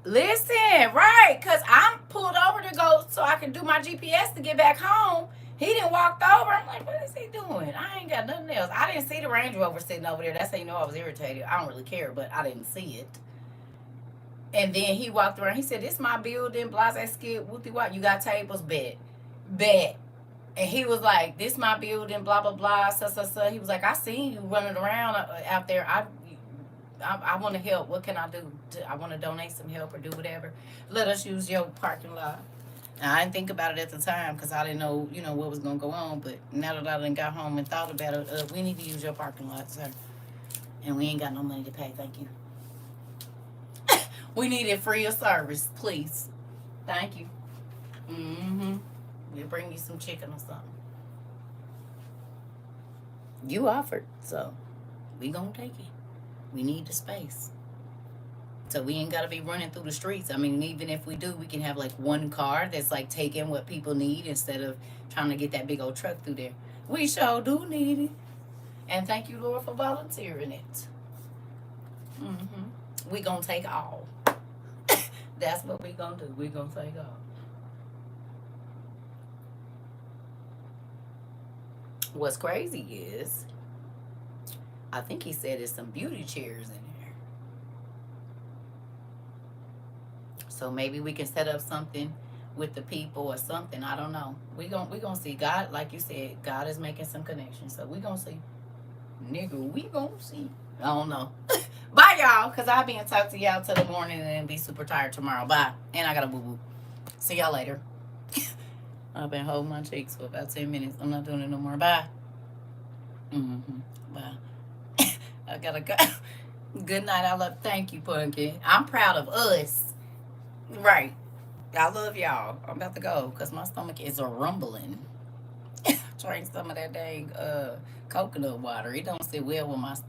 Listen, right. Because I'm pulled over to go so I can do my GPS to get back home. He didn't walk over. I'm like, what is he doing? I ain't got nothing else. I didn't see the Range Rover sitting over there. That's how you know I was irritated. I don't really care, but I didn't see it. And then he walked around. He said, "This my building, blase skid, whoopty what? You got tables? Bet. And he was like, "This my building, blah, blah, blah, so. He was like, "I seen you running around out there. I want to help. What can I do? I want to donate some help or do whatever. Let us use your parking lot." And I didn't think about it at the time because I didn't know, what was going to go on. But now that I done got home and thought about it, we need to use your parking lot, sir. And we ain't got no money to pay. Thank you. We need it free of service, please. Thank you. We'll bring you some chicken or something. You offered, so we gonna take it. We need the space. So we ain't got to be running through the streets. I mean, even if we do, we can have like one car that's like taking what people need instead of trying to get that big old truck through there. We sure do need it. And thank you, Lord, for volunteering it. We gonna take all. That's what we gonna do. We gonna take all. What's crazy is, I think he said there's some beauty chairs in there. So maybe we can set up something with the people or something. I don't know. We gonna see. God, like you said, God is making some connections. So we gonna see. Nigga, we gonna see. I don't know. Bye, y'all. Because I'll be in talk to y'all till the morning and then be super tired tomorrow. Bye. And I got a boo-boo. See y'all later. I've been holding my cheeks for about 10 minutes. I'm not doing it no more. Bye. Bye. I gotta go. Good night. I love. Thank you, Punky. I'm proud of us. Right. I love y'all. I'm about to go because my stomach is a rumbling. Drink some of that dang coconut water. It don't sit well with my stomach.